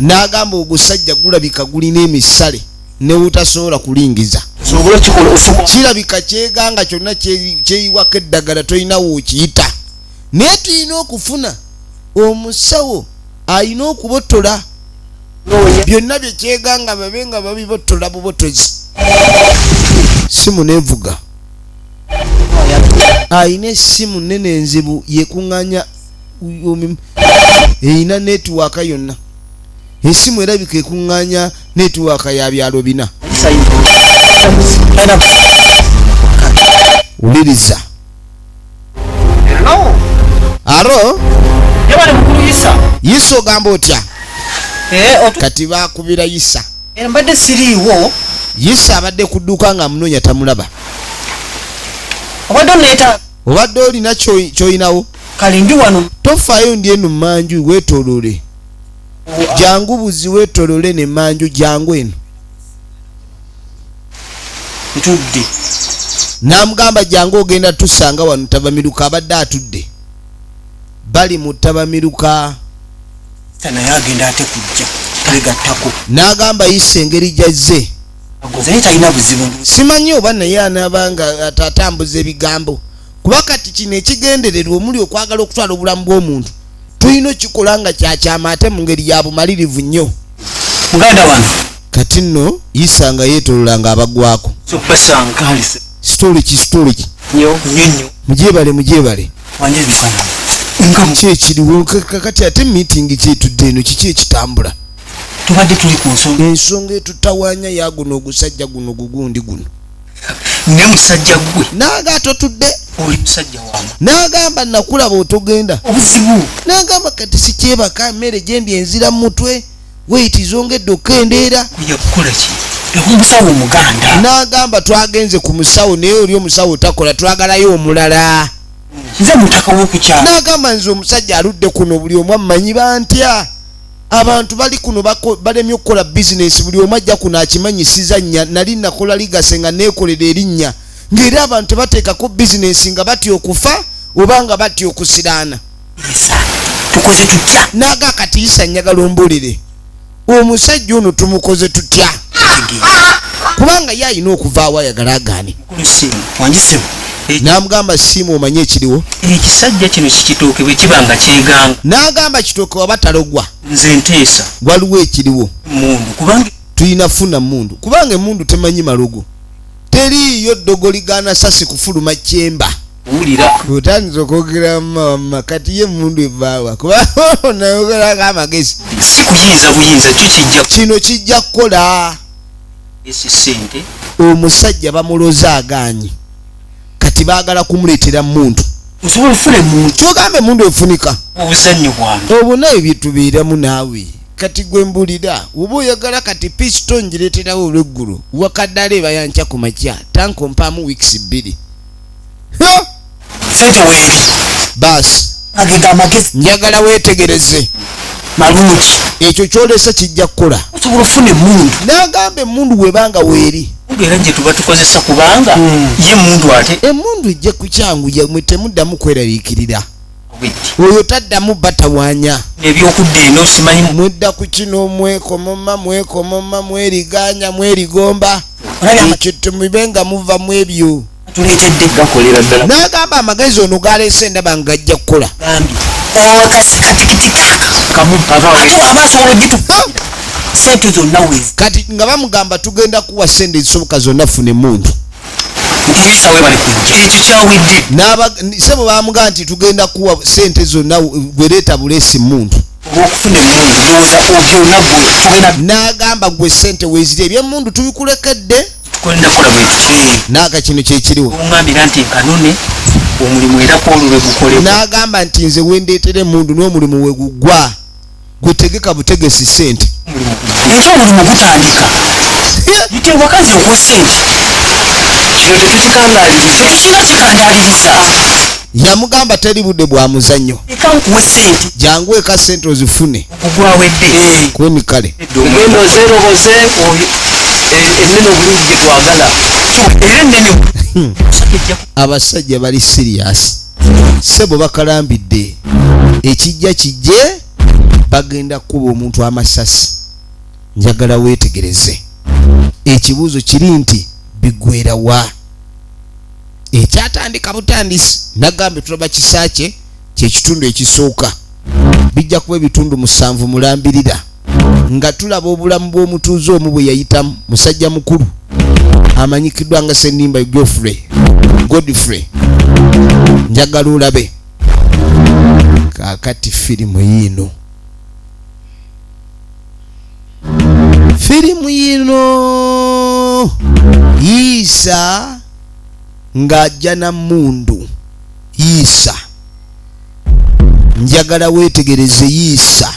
[SPEAKER 1] N'agamba ogusajja gulabika gulina emisale newutasobola kulingiza. Kirabika kyeganga kyonna kyeyiwako eddagala tolina wookiyita. Naye tulina okufuna omusawo alina okubotola. Byonna bye kyeganga babe nga babibotola bubotozi. Simu nevuga. Alina essimu nnene enzibu yekuŋŋanya erina netiwaaka yonna. Essimu erabika ekuŋŋanya netiwaaka ya byalo bina. Wuliriza. Alo? Yisa ogamba otya? Kati baakubira Yisa.
[SPEAKER 4] Mbadde siriiwo.
[SPEAKER 1] Yisa abadde ku dduuka nga munoonya tamulaba. Obadde olina ky'olinawo?
[SPEAKER 4] Kale ndi wano.
[SPEAKER 1] Tofaayo ndi eno mmanju weetooloole. Jangu buzi weetooloole ne mmanju jangu eno.
[SPEAKER 4] Ntudde.
[SPEAKER 1] N'amugamba jangu ogenda tusanga wano Tabamiruka abadde atudde. Bali mu Tabamiruka.
[SPEAKER 4] Naye agenda ate kujja twegattako.
[SPEAKER 1] N'agamba Yisa engeri gy'azze.
[SPEAKER 4] Naye talina buzibu.
[SPEAKER 1] Simanyi oba naye anaabanga atambuza ebigambo. Kuba kati kino ekigendererwa omuli okwagala okutwala obulamu bw'omuntu tulina okikola nga kyakyama ate mu ngeri ya bumalirivu nnyo.
[SPEAKER 4] Muganda wange
[SPEAKER 1] kati nno Yisa nga yeetoololanga abagwako. Sitole ki mugyebale kyekiriwo kati ate miitingi kyetudde eno kiki ekitambula.
[SPEAKER 4] Tubadde tuli ku
[SPEAKER 1] ensonga etutawaanya yaguno ogusajja guno gugundi guno.
[SPEAKER 4] Ne musajja gwe
[SPEAKER 1] naaga totudde
[SPEAKER 4] oli musajja wange
[SPEAKER 1] n'agamba nakulaba otogenda
[SPEAKER 4] obuzibu
[SPEAKER 1] n'agamba kati sikyebaka mmere gyendi enzira mu mutwe weiti zongedde okendeera
[SPEAKER 4] kuja kukola ki omusawo omuganda
[SPEAKER 1] n'agamba twagenze ku musawo naye oli omusawo takola twagalayo omulala
[SPEAKER 4] nze mutaka w'okukyala
[SPEAKER 1] n'agamba nze omusajja aludde kuno buli omu ammanyi bantya abantu bali kuno balemye okukola bizinesi buli omu ajja kuno akimanyisiza nnya nali nakola ligase nga neekolera erinnya ng'era abantu tebateekako bizinesi nga batya okufa oba nga batya okusiraana
[SPEAKER 4] tukoze tutya
[SPEAKER 1] naga kati Yisa njagala ombuulire omusajja ono tumukoze tutya kubanga ye alina okuvaawo ayagala agaane n'amugamba siima omanye ekiriwo
[SPEAKER 4] ekisajja kino kikitooke bwe kiba nga kyeganga
[SPEAKER 1] n'agamba kitooke waba talogwa
[SPEAKER 4] nze nteesa
[SPEAKER 1] waliwo ekiriwo
[SPEAKER 4] mundu kubanga
[SPEAKER 1] tulina funa mundu kubanga emundu temanyi malogo teriiyo ddogo ligaana sasi kufuluma kyemba
[SPEAKER 4] wulira
[SPEAKER 1] otandise okwogera mama kati ye mundu evaawa kuba nayogerako amagezi
[SPEAKER 4] si kuyinza buyinza kyo
[SPEAKER 1] kino kijja kukola
[SPEAKER 4] esi sente
[SPEAKER 1] omusajja bamuloza agaanyi kati baagala kumuleetera muntu
[SPEAKER 4] osobola ofuna muntu
[SPEAKER 1] kyogambe emundu efunika
[SPEAKER 4] obuzannyo bwange
[SPEAKER 1] obwo naye byetubeeramu naawe kati gwe mbulira oba oyagala kati pisito ngireeterawo olw'eggulu wakaddala eba yankya ku makya tankompaamu wiikisi 2
[SPEAKER 4] sente weeri
[SPEAKER 1] baasi
[SPEAKER 4] agenda amagezi
[SPEAKER 1] njagala weetegereze
[SPEAKER 4] malungi
[SPEAKER 1] ekyo kyolesa kijja kukola
[SPEAKER 4] osobola ofuna emundu
[SPEAKER 1] n'agamba emundu webanga weeri
[SPEAKER 4] era gye tuba tukozesa kubanga ye mundu ate
[SPEAKER 1] emundu ejje ku kyangu yamwe temuddamu kweraliikirira oyo taddamu batawaanya
[SPEAKER 4] ebyokudda eno simanyi
[SPEAKER 1] mudda ku kino mwekomoma mweriganya mwerigomba ekyo temubenga muva mu ebyo
[SPEAKER 4] tuleetedde gakolera ddala
[SPEAKER 1] n'agamba amagezi ono galeese ndaba nga gajja kukola
[SPEAKER 4] kasi kapikipiki kamu aba asobola ogitukira sente zonna wezi
[SPEAKER 1] kati nga bamugamba tugenda kuwa sente ezisoboka zonna fune muntu
[SPEAKER 4] yisa webale kujja ekyo kyawedde
[SPEAKER 1] sebo bamugamba nti tugenda kuwa sente zonna gwereeta buleesi muntu
[SPEAKER 4] okufuna emundu ndowooza obyonna gwe
[SPEAKER 1] n'agamba gwe sente weeziri ebyemundu tubikulekedde
[SPEAKER 4] tukolenakola bwekyo
[SPEAKER 1] naaka kino kyekiriwo
[SPEAKER 4] oŋŋambira nti nkanone omulimu era kwolwo lwe gukolebwa
[SPEAKER 1] n'agamba nti nze wendeetera emundu n'omulimu we gugwa gwetegeka butegesi sente
[SPEAKER 4] era omulimu gutandika yite wakazi okuwa sente kino tetukikangaaliriza kikandaaliriza
[SPEAKER 1] yamugamba teri budde bwa muzannyo
[SPEAKER 4] eka nkuwe sente
[SPEAKER 1] jangu eka sente ozifune
[SPEAKER 4] ogwawedde
[SPEAKER 1] kweni kale
[SPEAKER 2] ogenda ozeeroboze ennene obulungi gye twagala
[SPEAKER 4] era ennene
[SPEAKER 1] abasajja bali siriyasi sebo bakalambidde ekijja kijje bagenda kuba omuntu amasasi njagala weetegereze ekibuuzo kiri nti bigwera wa ekyatandika butandisi nagambe tulaba kisaakye kyekitundu ekisooka bijja kuba ebitundu 7 mulambirira nga tulaba obulamu bw'omutuuze omu bwe yayitamu musajja mukulu amanyikiddwa nga Ssenimba Godfrey njagala olabe kaakati firimu yino Yiisa ng'ajja na mundu Yiisa njagala weetegereze Yiisa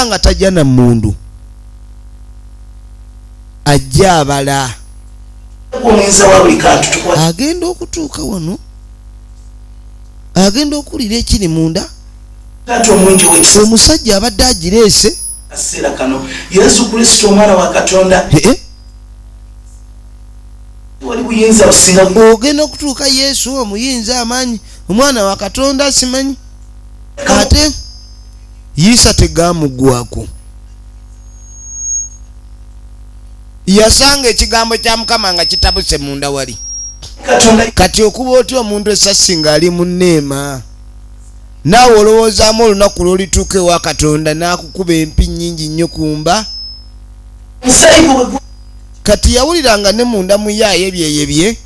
[SPEAKER 1] nga tajja na mundu ajja abala agenda okutuuka wano agenda okulira ekiri munda omusajja abadde agireese
[SPEAKER 2] kaseera kano Yesu Kristo omwana wa Katonda wali buyinza businga
[SPEAKER 1] ogenda okutuuka Yesu omuyinza amanyi omwana wa Katonda simanyi ate Yiisa tegamugwako yasanga ekigambo kya Mukama nga kitabuse munda wali kati okuba oti omuntu esasi ng'ali mu nneema naawe olowoozaamu olunaku lw'olituuka ewa Katonda n'akukuba empi nnyingi nnyo kumba kati yawuliranga ne munda mu yaayo ebyeyebye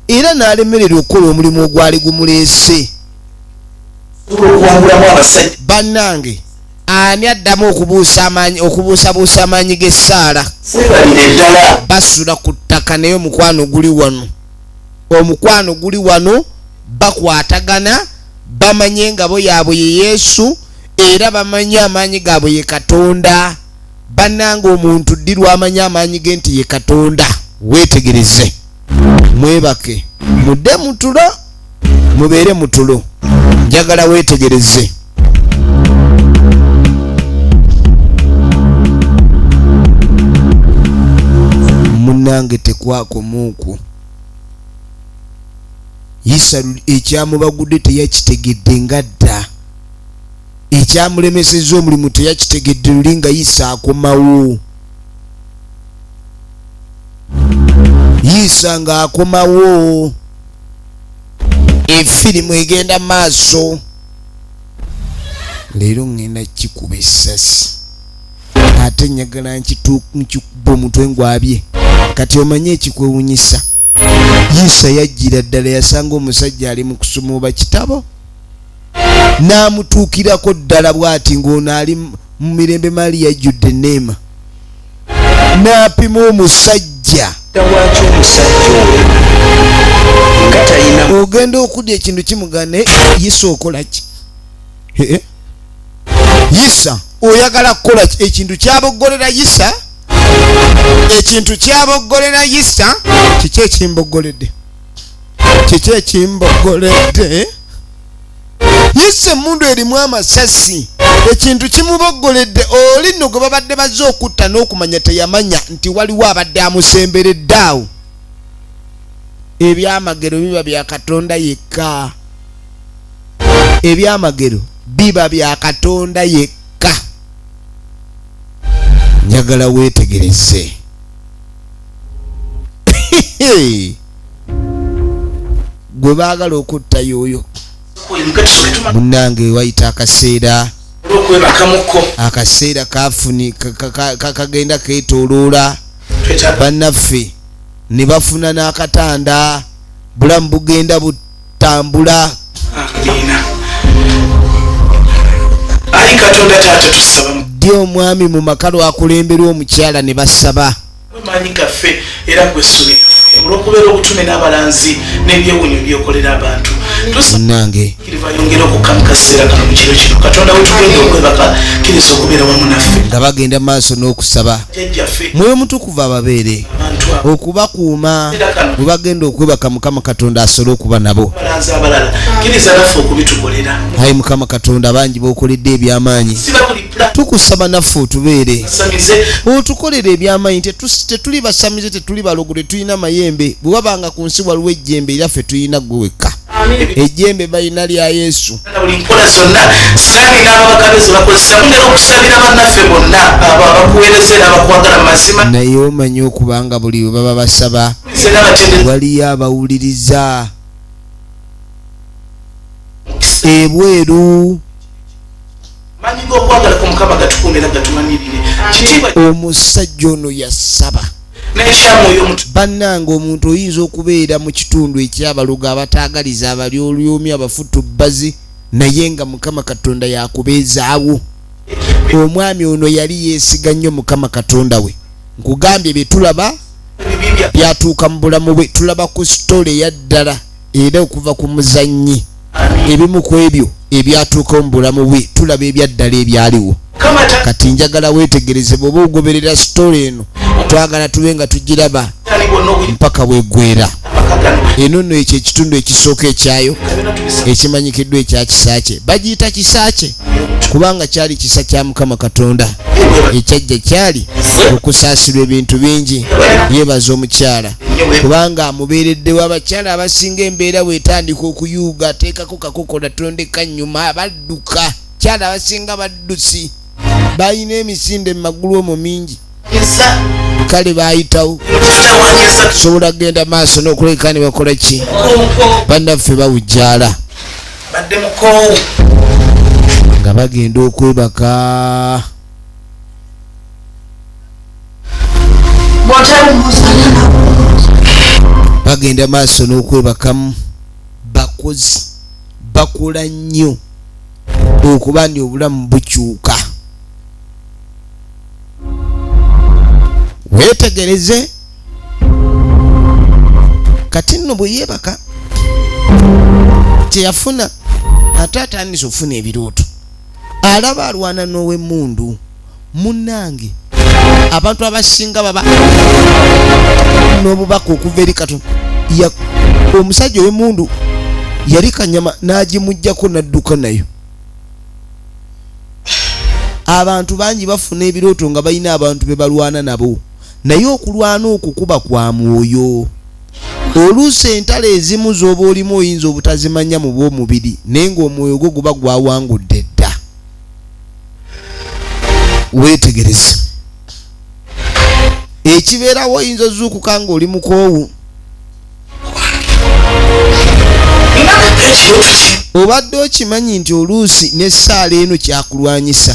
[SPEAKER 1] era n'alemererwa okukola omulimu ogwali gumuleese bannange ani addamu okubuusabuusa amaanyi g'essaala basula ku ttaka naye omukwano guli wano bakwatagana bamanye engabo yaabwe ye Yesu era bamanye amaanyi gaabwe ye Katonda bannange omuntu ddirwa amanye amaanyi ge nti ye Katonda weetegereze mwebake mudde mutulo mubeere mutulo njagala weetegereze munnange tekwakomuuku Yiisa ekyamubagudde teyakitegedde nga dda ekyamulemesezza omulimu teyakitegedde luli nga Yiisa akomawo Yiisa ng'akomawo efirimu egenda maaso leero ngenda kikuba essasi ate njagala nkikuba omutwe ngwabye kati omanye ekikwewunyisa Yiisa yajjira ddala yasanga omusajja ali mu kusoma oba kitabo n'amutuukirako ddala bw'ati ng'ono ali mu mirembe maali yajjudde enneema n'apima omusajja ogenda okudya ekintu kimugane Yiisa okola ki Yiisa oyagala kukola ekintu kyaboggolera Yiisa ekintu kyaboggolera Yiisa kiki ekimboggoledde Yiisa emundu erimu amasasi ekintu kimuboggoledde oli nno gwe babadde bazze okutta n'okumanya teyamanya nti waliwo abadde amusemberedde awo ebyamagero biba bya Katonda yekka ebyamagero biba bya Katonda yekka njagala weetegereze gwe baagala okutta yooyo munnange wayita akaseera
[SPEAKER 2] okwebakamuko
[SPEAKER 1] akaseera kafuni kagenda keetooloola bannaffe ne bafuna n'akatanda bulamu bugenda butambula.
[SPEAKER 2] ayi Katonda taata tusaba
[SPEAKER 1] ddi omwami mu maka lwakulemberwa omukyala ne basaba
[SPEAKER 2] maanyi gaffe era gwessubi olw'okubeera obutume n'abalanzi n'ebyewunyo byokolera abantu
[SPEAKER 1] nange
[SPEAKER 2] bayongera okukka mu kaseera kano mu kiro kino Katonda wetugenda okwebaka kiriza okubeera wamu naffe
[SPEAKER 1] nga bagenda maaso n'okusaba
[SPEAKER 2] jjajjaffe
[SPEAKER 1] mwoyo mutukuvu ababeere
[SPEAKER 2] abantu
[SPEAKER 1] okubakuuma bwe bagenda okwebaka Mukama Katonda asobole okuba nabo.
[SPEAKER 2] abalanzi abalala kiriza naffe okubitukolera
[SPEAKER 1] ayi Mukama Katonda bangi b'okoledde ebyamaanyi
[SPEAKER 2] siba buli pula
[SPEAKER 1] tukusaba naffe otubeere
[SPEAKER 2] samize
[SPEAKER 1] otukolera ebyamaanyi tetuli basamize tetuli balogo tetulina mayembe bwe wabanga ku nsi waliwo ejjembe eraffe tulina gwe wekka ejjembe balina lya Yesu.
[SPEAKER 2] buli nkola zonna sani n'ababaka bezo bakozesa mungera okusabira bannaffe bonna abo abakuweereza era abakwagala mazima
[SPEAKER 1] naye omanyi okubanga buli we baba basaba
[SPEAKER 2] ze n'abatendezi
[SPEAKER 1] waliyo abawuliriza ebweru.
[SPEAKER 2] manyi g'okwagala ku Mukama gatukuumira era gatumanirire kitiibwa
[SPEAKER 1] omusajja ono yasaba
[SPEAKER 2] n'ekyamwoyo omutu
[SPEAKER 1] bannanga omuntu oyinza okubeera mu kitundu ekyabalogo abataagaliza abalyolyomi abafutubbazi naye nga Mukama Katonda yakubeezaawo. omwami ono yali yeesiga nnyo Mukama Katonda we. nkugambye bye tulaba
[SPEAKER 2] bibibya
[SPEAKER 1] byatuuka mu bulamu bwe tulaba ku sitole eyaddala era okuva ku muzannyi ebimu ku ebyo ebyatuuka mu bulamu bwe tulaba ebyaddala ebyaliwo.
[SPEAKER 2] Mukama
[SPEAKER 1] kati njagala weetegereze bw'oba ogoberera sitole eno twagala tube nga tugiraba
[SPEAKER 2] tani bonna obuli
[SPEAKER 1] mpaka bwegwera.
[SPEAKER 2] mpaka gano
[SPEAKER 1] eno nno ekyo ekitundu ekisooka ekyayo
[SPEAKER 2] kabina tubisa
[SPEAKER 1] ekimanyikiddwa ekya kisaakye bagiyita kisaakye kubanga kyali kisa kya Mukama Katonda ekyajja kyali okusaasirwa ebintu bingi. yeebaza omukyala kubanga amubeereddewo abakyala abasinga embeera weetandika okuyuuga ateekako kakokola tondeka nnyuma badduka. kyala abasinga baddusi balina emisinde mu magulu omwo mingi
[SPEAKER 2] yesa
[SPEAKER 1] kale baayitawo
[SPEAKER 2] kitawanyisa
[SPEAKER 1] sobola kugenda maaso n'okuleka ne bakola ki
[SPEAKER 2] konko
[SPEAKER 1] bannaffe bawujjaala
[SPEAKER 2] badde mukoowu
[SPEAKER 1] nga bagenda okwebaka. bagenda maaso n'okwebakamu bakozi bakola nnyo okuba ndi obulamu bukyuka. weetegereze kati nno bwe yeebaka teyafuna ate atandise okufuna ebirooto alaba alwana n'ow'emmundu munnange abantu abasinga baba n'obubaka okuva eri Katonda. omusajja ow'emmundu yali kanyama n'agimuggyako n'adduka nayo. abantu bangi bafuna ebirooto nga balina abantu be balwana nabo naye okulwana okukuba kwa mwoyo. oluusi entalo ezimu z'oba olimu oyinza obutazimanya mu bw'omubiri naye ng'omwoyo gwo guba gwawangudde dda. weetegereze ekibeerawo oyinza ozuukuka ng'oli mukoowu obadde okimanyi nti oluusi n'essaala eno kyakulwanyisa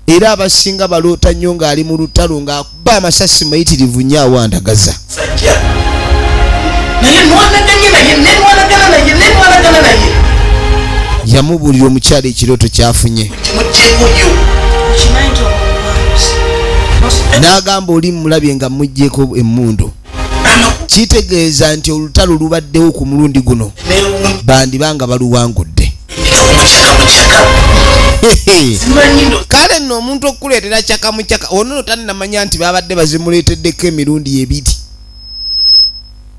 [SPEAKER 1] era abasinga baloota nnyo ng'ali mu lutalo ng'akuba amasasi mayitirivu nnyo awandagaza.
[SPEAKER 2] sajja naye nwanaganye naye nenwanagana naye nenwanagana naye
[SPEAKER 1] yamubuulira omukyala ekirooto kyafunye
[SPEAKER 2] kimugjeekoyo
[SPEAKER 1] n'agamba oli mumulabye nga muggyeko emmundu. kitegeeza nti olutalo lubaddewo ku mulundi guno
[SPEAKER 2] newundi
[SPEAKER 1] bandibanga baluwangudde.
[SPEAKER 2] mukyaka simanyi ndo
[SPEAKER 1] kale nno omuntu okukuleetera kyaka mu kyaka ono tannamanya nti babadde bazimuleeteddeko emirundi ebiri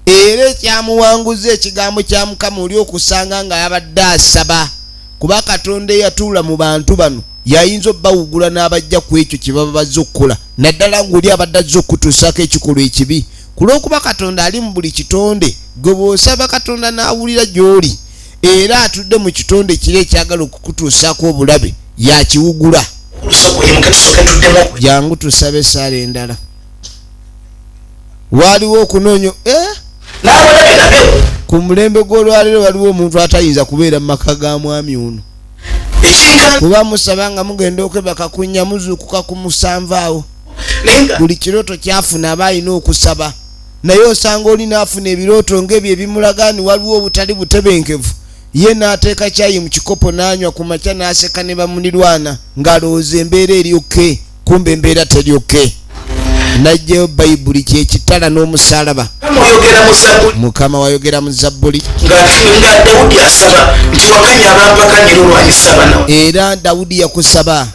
[SPEAKER 1] era ekyamuwanguza ekigambo kya Mukama oli okusanga nga yabadde asaba kuba Katonda eyatuula mu bantu bano yayinza obbawugula n'abajja ku ekyo kye baba bazze okukola naddala ng'oli abadde azze okutuusaako ekikolwa ekibi ku lw'okuba Katonda ali mu buli kitonde gwe bw'osaba Katonda n'awulira gy'oli era atudde mu kitonde kiri ekyagala okukutuusaako obulabe yakiwugula.
[SPEAKER 2] olusoko yemuka tusooke tuddemu
[SPEAKER 1] jangu tusabe esaala endala. waaliwo okunoonya
[SPEAKER 2] n'abalabe nabyo
[SPEAKER 1] ku mulembe gw'olwaliro waliwo omuntu atayinza kubeera mu maka ga mwami ono
[SPEAKER 2] ekinka
[SPEAKER 1] kuba musaba nga mugenda okwebaka kunya muzuukuka ku musanvu awo
[SPEAKER 2] nenga
[SPEAKER 1] buli kirooto kyafuna aba alina okusaba naye osanga olina afuna ebirooto ng'ebyo ebimulagaani waliwo obutali butebenkevu ye n'ateeka kyayi mu kikopo n'anywa ku makya n'aseka ne bamulirwana ng'alowooza embeera eryokke kumbe embeera teryokke najjayo bayibuli kyekitala n'omusalaba
[SPEAKER 2] oyogera mu Zabbuli
[SPEAKER 1] mukama wayogera mu Zabbuli
[SPEAKER 2] nga Dawudi asaba nti wakanya abampakanyira olwanyisaba nawe
[SPEAKER 1] era Dawudi yakusaba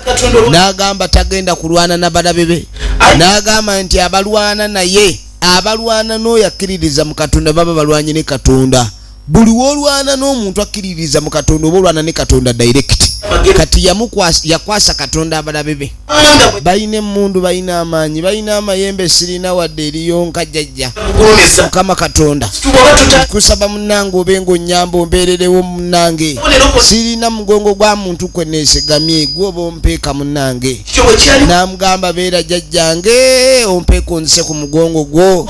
[SPEAKER 1] n'agamba tagenda kulwana na balabe be n'agamba nti abalwana naye abalwana n'oyo akkiririza mu Katonda baba balwanye ne Katonda buli wolwana n'omuntu akkiririza mu Katonda oba olwana ne Katonda direct kati yakwasa Katonda abalabe be balina emmundu balina amaanyi balina amayembe sirina wadde eriyonka jjajja mukama Katonda kusaba munnange obenga onnyamba ombeererewo munnange sirina mugongo gwa muntu kwe neesigamye gwe oba ompeeka munnange n'amugamba beera jjajjange ompeeka onzise ku mugongo gwo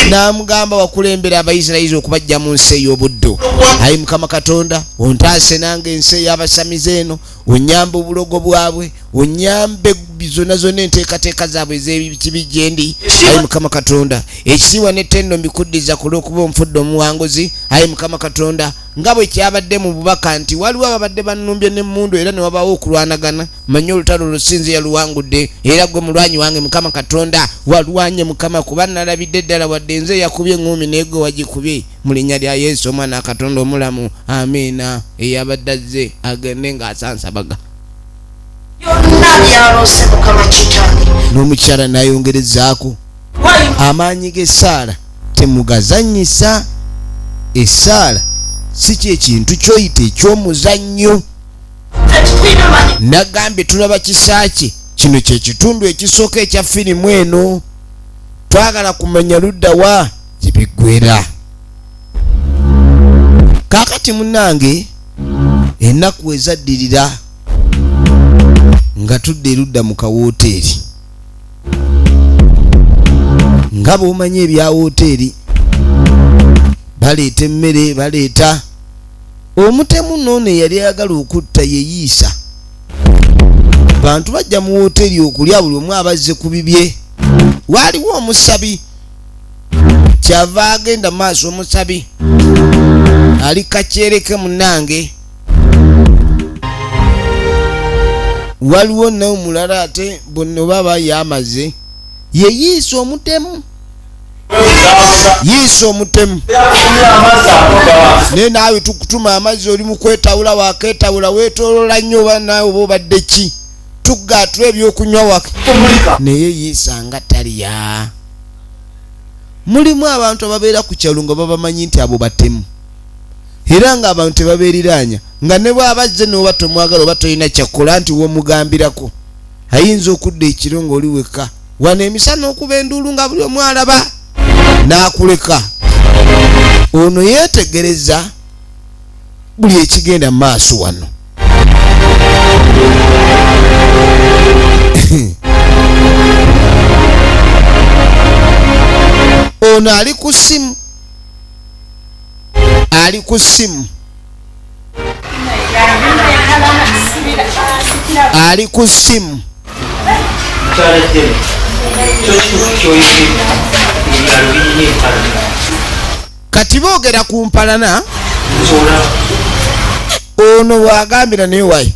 [SPEAKER 1] n'amugamba wakulembera Abayisirayiri okubajja mu nsi ey'obuddo ayi mukama Katonda ontaase nange ensi ey'abasamize eno onyambe obulogo bwabwe onyambe zonna zonna enteekateeka zaabwe ez'ebikibi gye ndi ayi mukama Katonda ekisiwa n'ettendo mbikuddiza ku lw'okuba omufudde omuwanguzi ayi mukama Katonda nga bwe kyabadde mu bubaka nti waliwo ababadde bannumbye n'emmundu era ne wabaawo okulwanagana manye olutalo olusinze yaluwangudde era gwe mulwanyi wange mukama Katonda walwanye mukama kuba nalabidde ddala wadde nze yakubye eŋŋumi n'egwe wagikubye mu linnya lya Yesu omwana Katonda omulamu amiina eyabadde azze agende ng'asansabaga
[SPEAKER 5] byonna byaloose mukama kitange
[SPEAKER 1] n'omukyala n'ayongerezaako amaanyi g'essaala temugazannyisa essaala si kyekintu kyoyita eky'omuzannyo nagambye tulaba kisaakye kino kyekitundu ekisooka ekya firimu eno twagala kumanya ludda wa gyebiggwera kaakati munnange ennaku ezaddirira nga tudde erudda mu kawooteri nga bw'omanya ebya wooteri baleeta emmere baleeta omutemu noono eyali ayagala okutta yeyiisa bantu bajja mu wooteri okulya buli omu abazze ku bibye waaliwo omusabi kyava agenda mu maaso omusabi ali kakyereke munnange waliwo nawe mulala ate bonna oba bayamaze yeyiisa omutemu yiisa omutemu naye naawe tukutuma amazzi oli mu kwetawula waketawula weetoolola nnyo oba naawe oba obadde ki tuggaatula ebyokunywa wake naye yiisa nga taliya mulimu abantu ababeera ku kyalo nga babamanyi nti abo batemu era nga abantu tebabeeriraanya nga ne bw'abazze n'oba tomwagala oba tolina kyakkola nti womugambirako ayinza okudda ekiro ng'oli wekka wano emisana okuba enduulu nga buli omu alaba n'akuleka ono yeetegereza buli ekigenda mu maaso wano ono ali ku ssimu ali ku ssimu kati boogera ku mpalana ono bwagambira naye wayi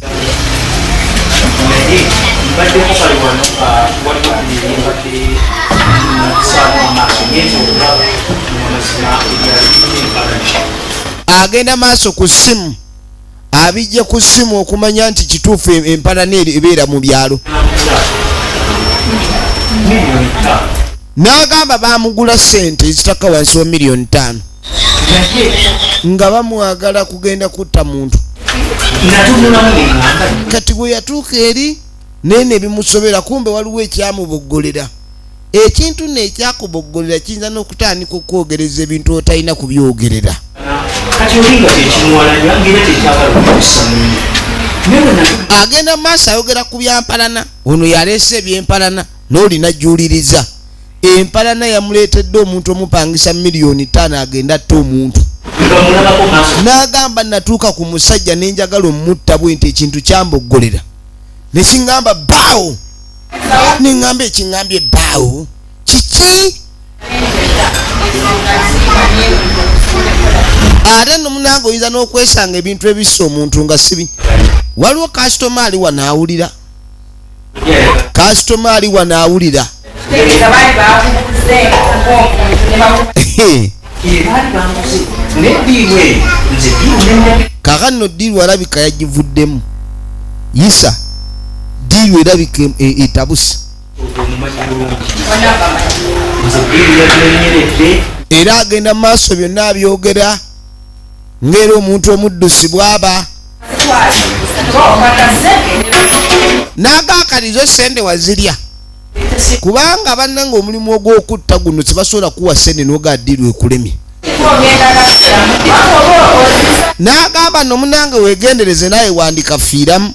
[SPEAKER 1] agenda maaso ku ssimu abijja ku ssimu okumanya nti kituufu empalana ebeera mu byalo n'agamba bamugula ssente ezitaka wansi wa $5,000,000 nga bamwagala kugenda kutta muntu kati bwe yatuuka eri nene ebimusobera kumbe waliwo ekyamuboggolera ekintu n'ekyakuboggolera kiyinza n'okutandika okwogereza ebintu otalina kubyogerera agenda maaso ayogera ku byampalana ono yaleese ebyempalana n'olina gy'oliriza empalana yamuleetedde omuntu omupangisa $5,000,000 agenda atta omuntu n'agamba natuuka ku musajja nenjagala omutta bwe nti ekintu kyamboggolera ne kiŋŋamba bbaawo neŋŋamba ekiŋŋambye bbaawo kiki ate nomunange oyinza n'okwesanga ebintu ebissa omuntu nga sibi waliwo kasitoma ali wanaawulira kasitoma ali wanaawulira kakano diiru alabika yagivuddemu yisa diiru erabika etabuse era agenda mu maaso byonna abyogera ng'era omuntu omuddusi bw'aba n'agaakalizo sente wazirya kubanga bannanga omulimu ogw'okutta guno tebasobola kuwa sente n'oga diiru ekulemye n'agamba nomunange wegendereze naye wandika fiiramu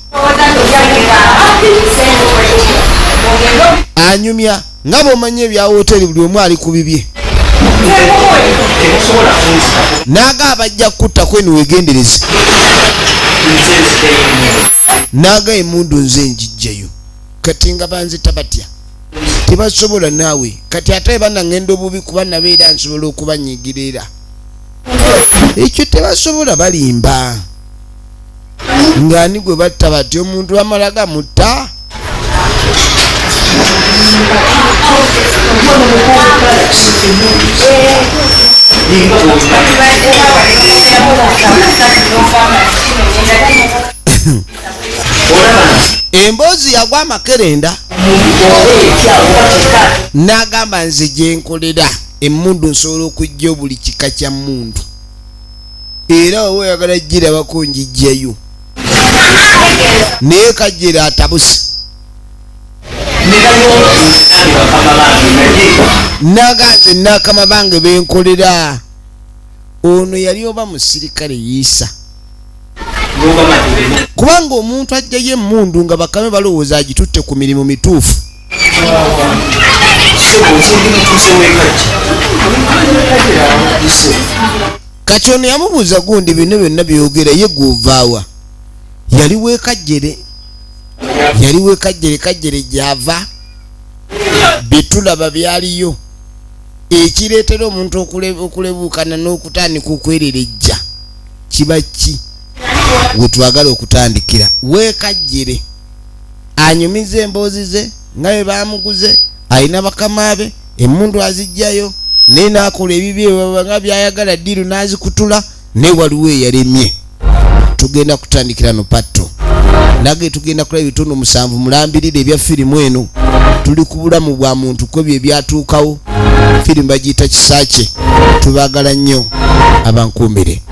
[SPEAKER 1] anyumya nga bw'omanya ebya woteri buli omu ali ku bibye n'agamba bajja kutta kwenu wegendereze n'aga emundu nze njijjayo kati nga banzita batya tebasobola naawe kati ate banangenda obubi kuba nabeera nsobola okubanyigirira ekyo tebasobola balimba ng'ani gwe batta bati omuntu bamala gamutta emboozi yagwa amakerenda n'agamba nze gyenkolera emmundu nsobola okujja buli kika kya mmundu era oba oyagala girabako njijjayo naye kajjera atabuse naganze nakama bange benkolera ono yali oba musirikale yiisa kubanga omuntu ajjayo emmundu nga bakame balowooza agitutte ku mirimu mituufu kati ono yamubuuza gundi bino byonna byogera ye gwovaawa yali wekajjere kajjere gyava byetulaba byaliyo ekireetera omuntu okulebuukana n'okutandika okwererejja kiba ki wetwagala okutandikira wekajjere anyumiza emboozi ze nga bwe bamuguze alina bakama be emmundu azijjayo naye n'akola ebibye nga byayagala diiru n'azikutula naye waliwo eyalemye tugenda kutandikira no patto nage tugenda kulaba ebitundu 7 mulambirire ebya firimu eno tuli ku bulamu bwa muntu kwebyo ebyatuukawo firimu bagiyita kisaakye tubagala nnyo abankuumire